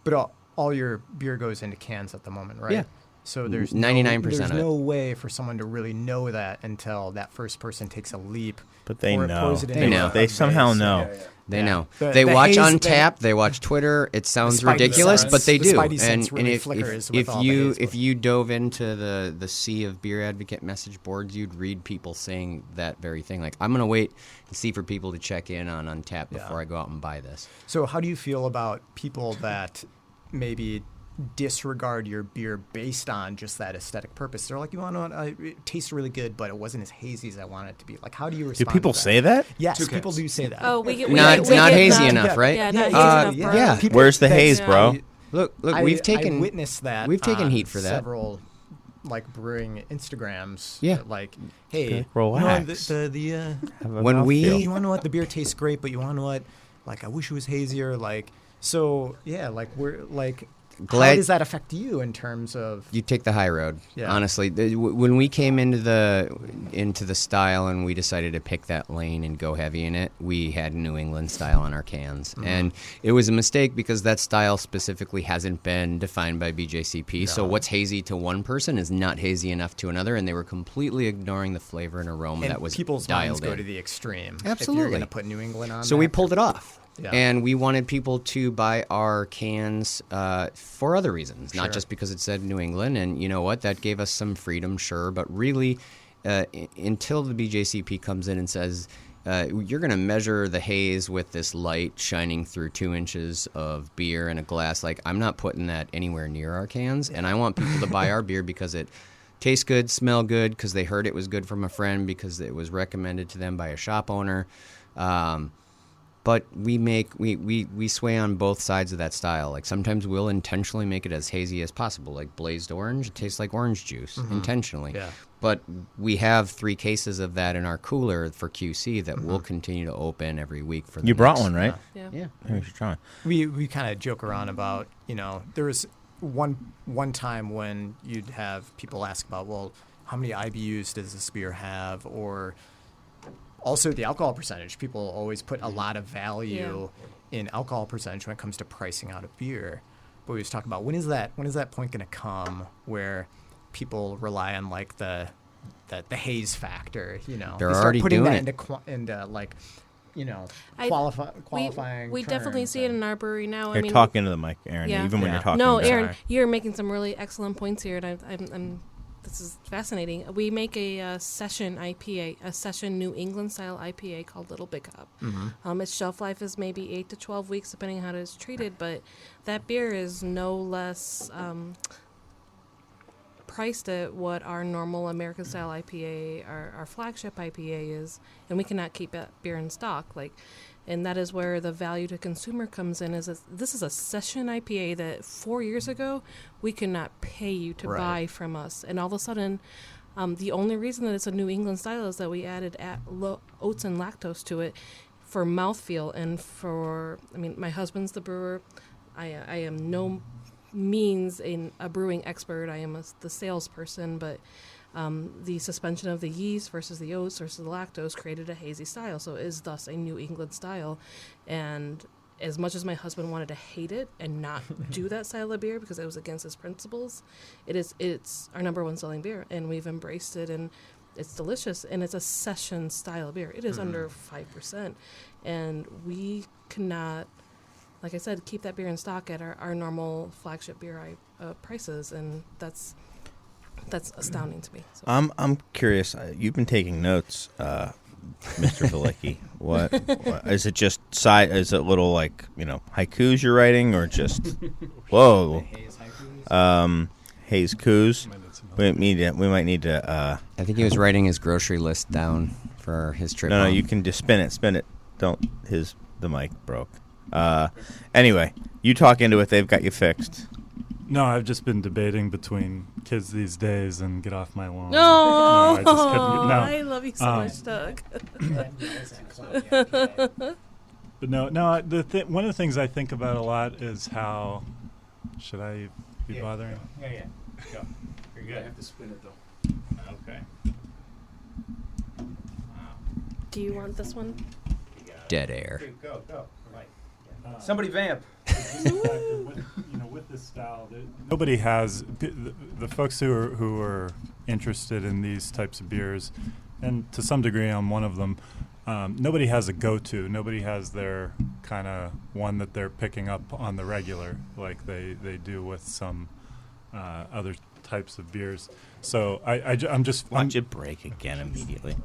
but all your beer goes into cans at the moment, right? Yeah. So there's 99% there's of it. no way for someone to really know that until that first person takes a leap. But they or know. pours it They into know. a They somehow vase. know. They Yeah. know. The- They the watch haze- Untapped. They watch Twitter. It sounds Spidey ridiculous, sense- but they the do. Spidey sense really flickers with all the haze, if but- you dove into the sea of beer advocate message boards, you'd read people saying that very thing. Like, I'm gonna wait and see for people to check in on Untapped Yeah. before I go out and buy this. So how do you feel about people that maybe disregard your beer based on just that aesthetic purpose? They're like, you want to it tastes really good, but it wasn't as hazy as I want it to be. Like, how do you Do respond people to that? say that? Yes, people do say that. Oh, we get Not we not get hazy not- enough, right? Yeah, not hazy Uh, enough. Bro. yeah. Where's the That's- haze, bro? Look, I we've witnessed that. we've taken on heat for that. Several like brewing Instagrams. Yeah. Like, hey, Relax. the Have a When we- mouthfeel. you want to know what, the beer tastes great, but you want to know what, like I wish it was hazier. Like so, yeah. Like we're like. How Glad- does that affect you in terms of? You take the high road. Yeah. Honestly, when we came into the style and we decided to pick that lane and go heavy in it, we had New England style on our cans, and it was a mistake because that style specifically hasn't been defined by BJCP. So what's hazy to one person is not hazy enough to another, and they were completely ignoring the flavor and aroma And that was people's minds dialed go in. to the extreme. If Absolutely. you're going to put New England on. So we that. pulled it off. Yeah. And we wanted people to buy our cans for other reasons, not Sure. just because it said New England. And you know what? That gave us some freedom, sure. But really, until the BJCP comes in and says, you're going to measure the haze with this light shining through 2 inches of beer in a glass, like I'm not putting that anywhere near our cans. And I want people to buy our beer because it tastes good, smell good, because they heard it was good from a friend, because it was recommended to them by a shop owner. But we sway on both sides of that style. Like sometimes we'll intentionally make it as hazy as possible, like blazed orange. It tastes like orange juice intentionally. Yeah. But we have 3 cases of that in our cooler for QC that we'll continue to open every week for the You brought next- one, right? Yeah. Yeah. Maybe we should try. We kind of joke around about, there was one time when you'd have people ask about, well, how many IBUs does this beer have, or also the alcohol percentage. People always put a lot of value in alcohol percentage when it comes to pricing out a beer. But we was talking about when is that point going to come where people rely on like the haze factor, They're They start already putting doing that it. into like I- qualifying. We definitely terms see it and- in our brewery now. You're I mean, talking to the mic, Aaron. Yeah. Even when Yeah. you're talking. No, about it. Aaron, Sorry. you're making some really excellent points here, and I'm this is fascinating. We make a session IPA, a session New England style IPA called Little Big Cup. Its shelf life is maybe 8 to 12 weeks, depending on how it is treated. But that beer is no less priced at what our normal American style IPA, our flagship IPA is, and we cannot keep that beer in stock. And that is where the value to consumer comes in. This is a session IPA that 4 years ago we could not pay you to Right. buy from us, and all of a sudden, the only reason that it's a New England style is that we added oats and lactose to it for mouthfeel and for. I mean, my husband's the brewer. I am no means a brewing expert. I am the salesperson, but. The suspension of the yeast versus the oats versus the lactose created a hazy style, so it is thus a New England style. And as much as my husband wanted to hate it and not do that style of beer because it was against his principles, it's our number 1 selling beer, and we've embraced it, and it's delicious, and it's a session style beer. It is under 5%, and we cannot, like I said, keep that beer in stock at our normal flagship beer prices, and that's astounding to me. So. I'm curious. You've been taking notes, Mr. Valicki. What is it? Just is it little haikus you're writing, or just whoa? Haze coos. We might need to. I think he was writing his grocery list down for his trip. No, home. you can just spin it. Don't. The mic broke. Anyway, you talk into it. They've got you fixed. No, I've just been debating between kids these days and get off my lawn. No, I just couldn't get, I love you so much, Doug. But no. One of the things I think about a lot is how should I be bothering? Yeah. Go. You're good. I have to spin it though. Okay. Do you want this one? Dead air. Go. Somebody vamp. With this style, nobody has the folks who are interested in these types of beers, and to some degree, I'm one of them. Nobody has a go-to. Nobody has their kind of one that they're picking up on the regular, like they do with some other types of beers. So I'm just Watch it break again immediately.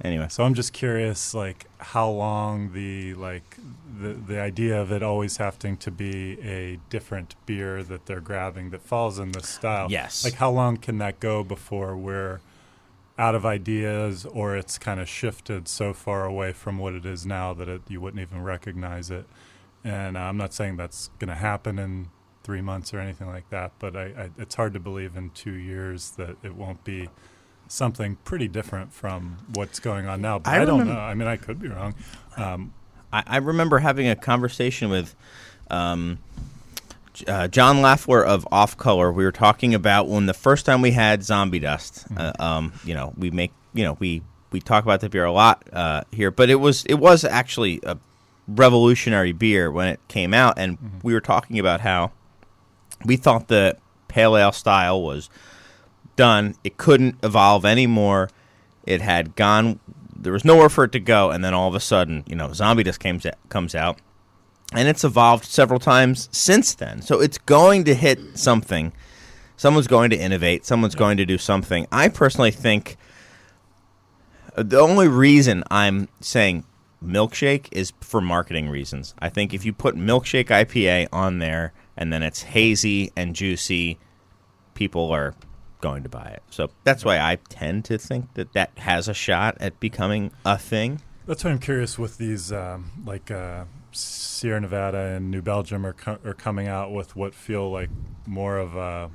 Anyway, So I'm just curious, how long the idea of it always having to be a different beer that they're grabbing that falls in this style. Yes. How long can that go before we're out of ideas, or it's kind of shifted so far away from what it is now that you wouldn't even recognize it? And I'm not saying that's going to happen in 3 months or anything like that, but it's hard to believe in 2 years that it won't be something pretty different from what's going on now. But I don't know. I mean, I could be wrong. I remember having a conversation with John Laffler of Off Color. We were talking about when the first time we had Zombie Dust. We talk about the beer a lot here, but it was actually a revolutionary beer when it came out, and we were talking about how we thought the pale ale style was done. It couldn't evolve anymore. It had gone. There was nowhere for it to go, and then all of a sudden, Zombie Dust comes out, and it's evolved several times since then. So it's going to hit something. Someone's going to innovate. Someone's going to do something. I personally think the only reason I'm saying milkshake is for marketing reasons. I think if you put milkshake IPA on there and then it's hazy and juicy, people are going to buy it. So that's why I tend to think that has a shot at becoming a thing. That's why I'm curious with these, Sierra Nevada and New Belgium are coming out with what feel like more of a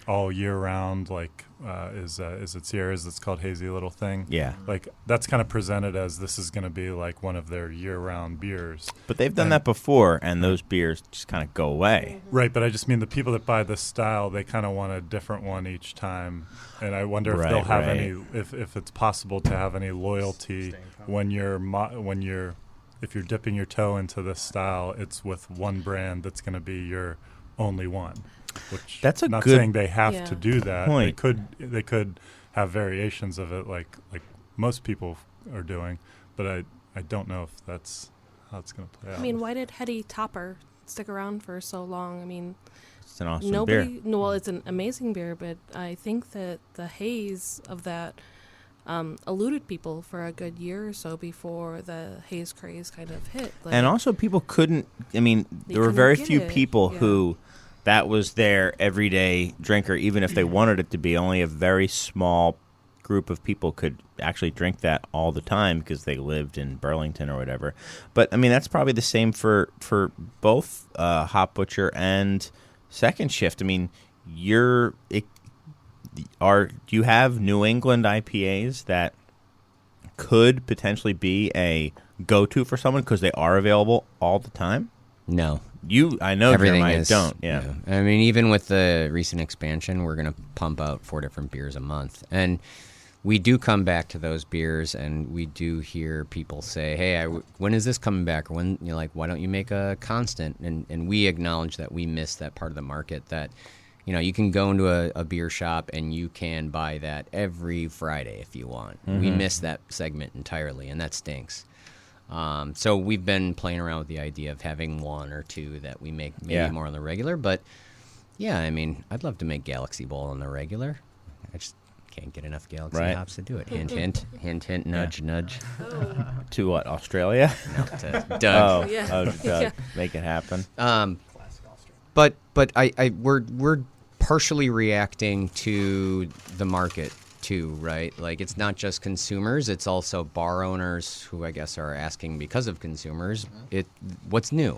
all year round, is it Sierra's that's called Hazy Little Thing? Yeah. Like that's kind of presented as this is going to be like one of their year round beers. But they've done that before, and those beers just kind of go away. Right, but I just mean the people that buy this style, they kind of want a different one each time. And I wonder if they'll have any, if it's possible to have any loyalty when if you're dipping your toe into this style, it's with one brand that's going to be your only one. Which that's not saying they have to do that. Point. They could have variations of it, like most people are doing. But I don't know if that's how it's going to play out. I mean, why did Hetty Topper stick around for so long? I mean, it's an awesome beer. Well, it's an amazing beer, but I think that the haze of that eluded people for a good year or so before the haze craze kind of hit. And also, people couldn't. I mean, there were very few people who. That was their everyday drinker, even if they wanted it to be. Only a very small group of people could actually drink that all the time because they lived in Burlington or whatever. But, I mean, that's probably the same for both Hop Butcher and Second Shift. I mean, do you have New England IPAs that could potentially be a go-to for someone because they are available all the time? No. I know everything Jeremiah is, don't. Yeah. I mean, even with the recent expansion, we're going to pump out 4 different beers a month. And we do come back to those beers, and we do hear people say, hey, when is this coming back? Or when, why don't you make a constant? And we acknowledge that we miss that part of the market that, you can go into a beer shop and you can buy that every Friday if you want. Mm-hmm. We miss that segment entirely, and that stinks. So we've been playing around with the idea of having 1 or 2 that we make maybe more on the regular. But, yeah, I mean, I'd love to make Galaxy Bowl on the regular. I just can't get enough Galaxy hops to do it. Hint, hint, hint, hint, nudge, nudge. To what, Australia? No, to Doug. Doug. Make it happen. But we're partially reacting to the market too, right? Like, it's not just consumers, it's also bar owners who I guess are asking because of consumers, what's new?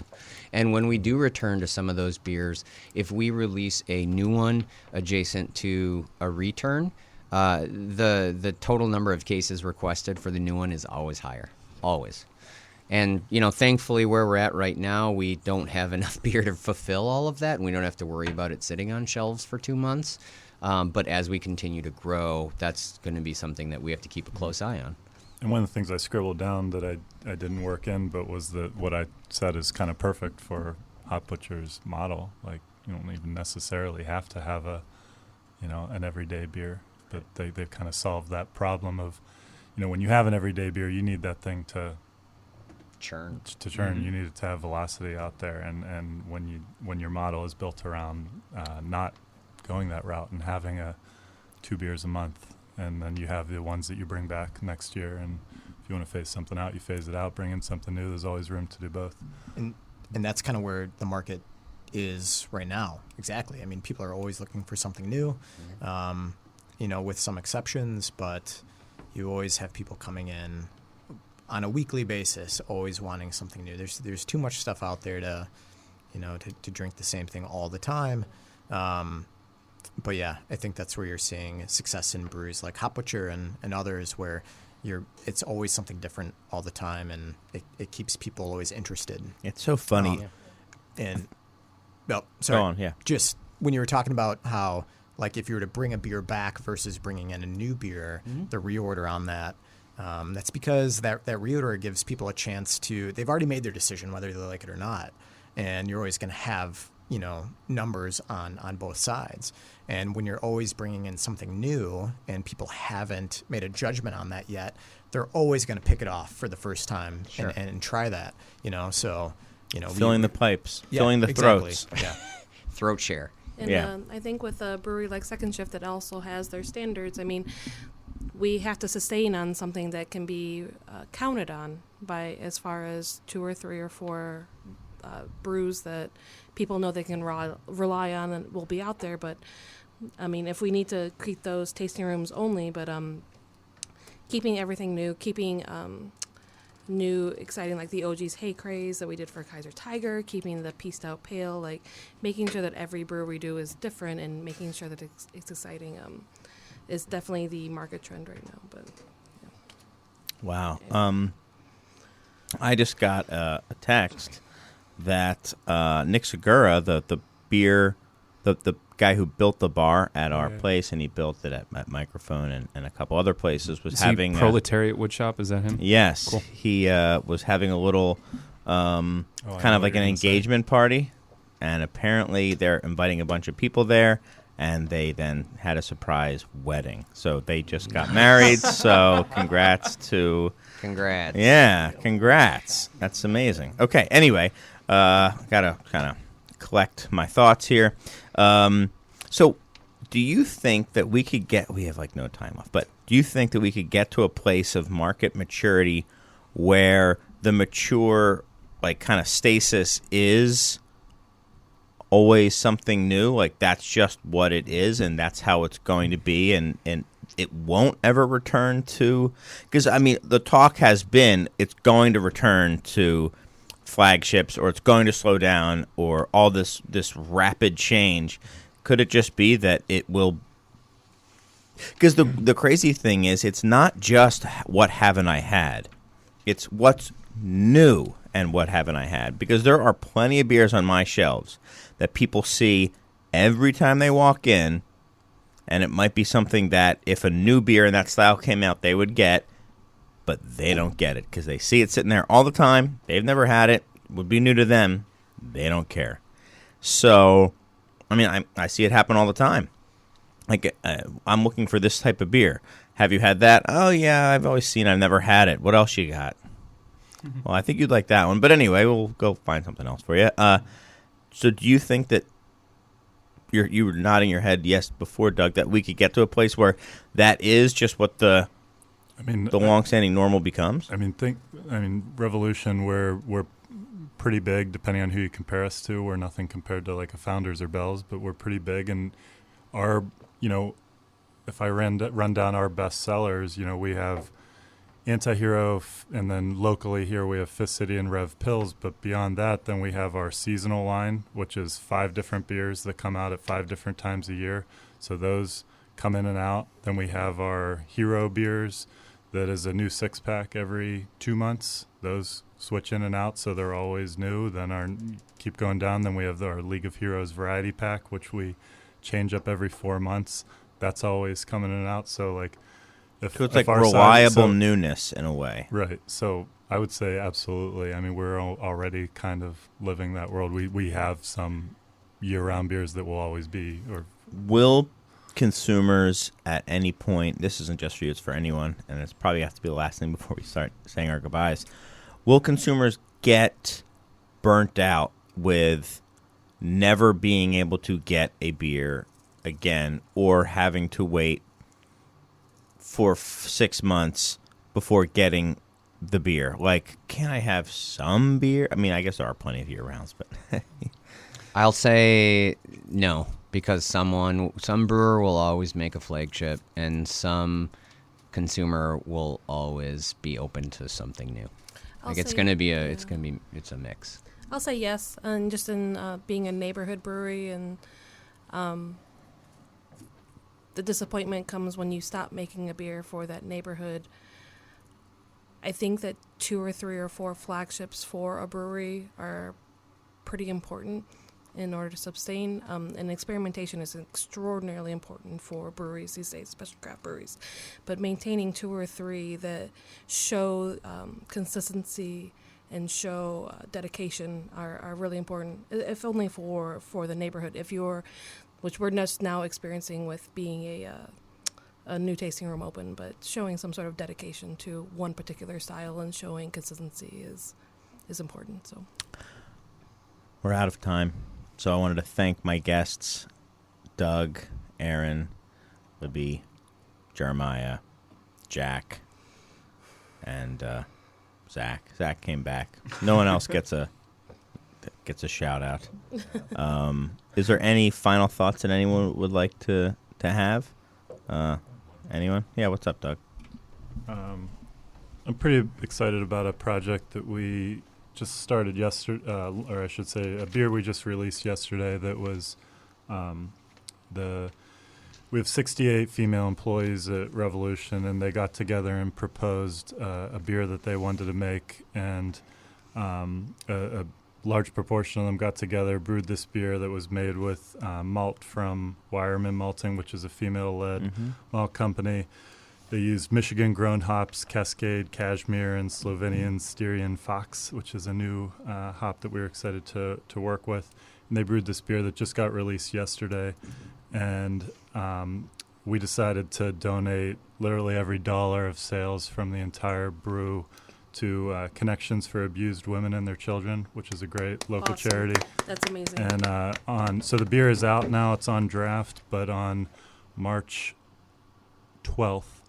And when we do return to some of those beers, if we release a new one adjacent to a return, the total number of cases requested for the new one is always higher, always. And, thankfully where we're at right now, we don't have enough beer to fulfill all of that, and we don't have to worry about it sitting on shelves for 2 months. But as we continue to grow, that's going to be something that we have to keep a close eye on. And one of the things I scribbled down that I didn't work in, but was that what I said is kind of perfect for Hop Butcher's model. Like, you don't even necessarily have to have an everyday beer, but they've kind of solved that problem of, when you have an everyday beer, you need that thing to churn. Mm-hmm. You need it to have velocity out there, and when your model is built around not going that route and having 2 beers a month, and then you have the ones that you bring back next year, and if you want to phase something out, you phase it out, bring in something new. There's always room to do both. And that's kind of where the market is right now. Exactly. I mean, people are always looking for something new, with some exceptions, but you always have people coming in on a weekly basis, always wanting something new. There's too much stuff out there to drink the same thing all the time. But yeah, I think that's where you're seeing success in breweries like Hop Butcher and others where, it's always something different all the time, and it keeps people always interested. It's so funny. And sorry, Go on, yeah. Just when you were talking about how, like, if you were to bring a beer back versus bringing in a new beer, the reorder on that, that's because that reorder gives people a chance to, they've already made their decision whether they like it or not. And you're always going to have, numbers on both sides. And when you're always bringing in something new and people haven't made a judgment on that yet, they're always going to pick it off for the first time and try that, so, filling the pipes, filling the exactly. throats. Yeah. Throat share. And I think with a brewery like Second Shift that also has their standards, I mean, we have to sustain on something that can be counted on by as far as 2 or 3 or 4 brews that people know they can rely on and will be out there. But, I mean, if we need to keep those tasting rooms only, but keeping everything new, keeping new, exciting, like the OG's Hay Craze that we did for Kaiser Tiger, keeping the Peaced Out Pale, like making sure that every brew we do is different and making sure that it's exciting is definitely the market trend right now. But Wow. I just got a text that Nick Segura, the beer, the guy who built the bar at our place, and he built it at Microphone and a couple other places, was having Proletariat Woodshop. Is that him? Yes, Cool. he was having a little kind of like an engagement party, and apparently they're inviting a bunch of people there, and they then had a surprise wedding. So they just got married. So congrats. Yeah, congrats. That's amazing. Okay, anyway, gotta kind of collect my thoughts here. So do you think that we have like no time left, but do you think that we could get to a place of market maturity where the mature, like, kind of stasis is always something new? Like, that's just what it is, and that's how it's going to be, and it won't ever return to, because, I mean, the talk has been it's going to return to flagships, or it's going to slow down, or all this rapid change. Could it just be that it will? Because the crazy thing is, it's not just what haven't I had, it's what's new and what haven't I had. Because there are plenty of beers on my shelves that people see every time they walk in, and it might be something that if a new beer in that style came out, they would get, but they don't get it because they see it sitting there all the time. They've never had it. It would be new to them. They don't care. So, I mean, I see it happen all the time. Like, I'm looking for this type of beer. Have you had that? Oh, yeah, I've always seen it. I've never had it. What else you got? Well, I think you'd like that one. But anyway, we'll go find something else for you. So do you think that you were nodding your head yes before, Doug, that we could get to a place where that is just what the long-standing normal becomes? I mean, Revolution, we're pretty big, depending on who you compare us to. We're nothing compared to like a Founders or Bell's, but we're pretty big. And our, if I run down our best sellers, we have Antihero, and then locally here we have Fifth City and Rev Pills. But beyond that, then we have our seasonal line, which is 5 different beers that come out at 5 different times a year. So those come in and out. Then we have our Hero beers. That is a new 6-pack every 2 months. Those switch in and out, so they're always new. Then keep going down. Then we have our League of Heroes variety pack, which we change up every 4 months. That's always coming in and out. So like, so it's like reliable newness in a way, right? So I would say absolutely. I mean, we're already kind of living that world. We have some year-round beers that will always be. Or will consumers at any point, this isn't just for you, it's for anyone, and it's probably has to be the last thing before we start saying our goodbyes, will consumers get burnt out with never being able to get a beer again, or having to wait for 6 months before getting the beer? Like, can I have some beer? I mean, I guess there are plenty of year-rounds, but I'll say no. Because some brewer will always make a flagship, and some consumer will always be open to something new. It's a mix. I'll say yes, and just in being a neighborhood brewery, and the disappointment comes when you stop making a beer for that neighborhood I think that 2 or 3 or 4 flagships for a brewery are pretty important in order to sustain. And experimentation is extraordinarily important for breweries these days, especially craft breweries. But maintaining 2 or 3 that show consistency and show dedication are really important, if only for the neighborhood. Which we're just now experiencing with being a new tasting room open, but showing some sort of dedication to one particular style and showing consistency is important. So We're out of time, so I wanted to thank my guests, Doug, Aaron, Libby, Jeremiah, Jack, and Zach. Zach came back. No one else gets a shout out. Is there any final thoughts that anyone would like to have? Anyone? Yeah, what's up, Doug? I'm pretty excited about a project that we just started yesterday, or I should say a beer we just released yesterday that was we have 68 female employees at Revolution, and they got together and proposed a beer that they wanted to make, and a large proportion of them got together, brewed this beer that was made with malt from Wireman Malting, which is a female-led malt company. They used Michigan-grown hops, Cascade, Cashmere, and Slovenian Styrian Fox, which is a new hop that we were excited to work with. And they brewed this beer that just got released yesterday. And we decided to donate literally every dollar of sales from the entire brew to Connections for Abused Women and Their Children, which is a great local Awesome. charity. that's amazing. And so the beer is out now. It's on draft, but on March 12th,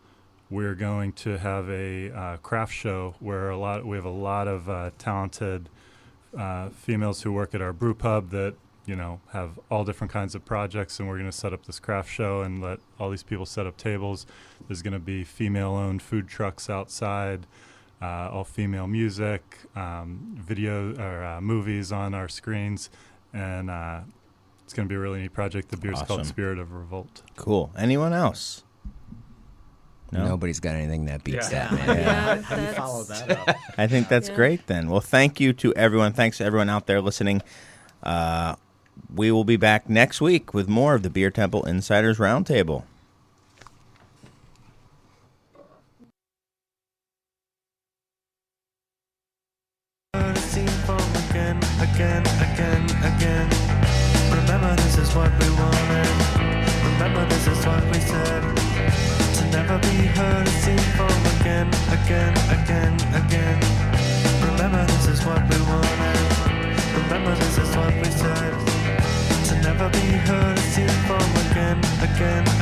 we're going to have a craft show where we have a lot of talented females who work at our brew pub that have all different kinds of projects, and we're going to set up this craft show and let all these people set up tables. There's going to be female-owned food trucks outside, all female music, video or movies on our screens, and it's going to be a really neat project. The beer's called Awesome. Spirit of Revolt. Cool. Anyone else? No? Nobody's got anything that beats Yeah. that, man. Yeah, How do you that's- follow that up? I think that's Yeah. great then. Well, thank you to everyone. Thanks to everyone out there listening. We will be back next week with more of the Beer Temple Insiders Roundtable. Heard a scene from again. Remember, this is what we wanted. Remember, this is what we said. To never be heard, a scene from again. Remember, this is what we wanted. Remember, this is what we said. To never be heard, a scene from again.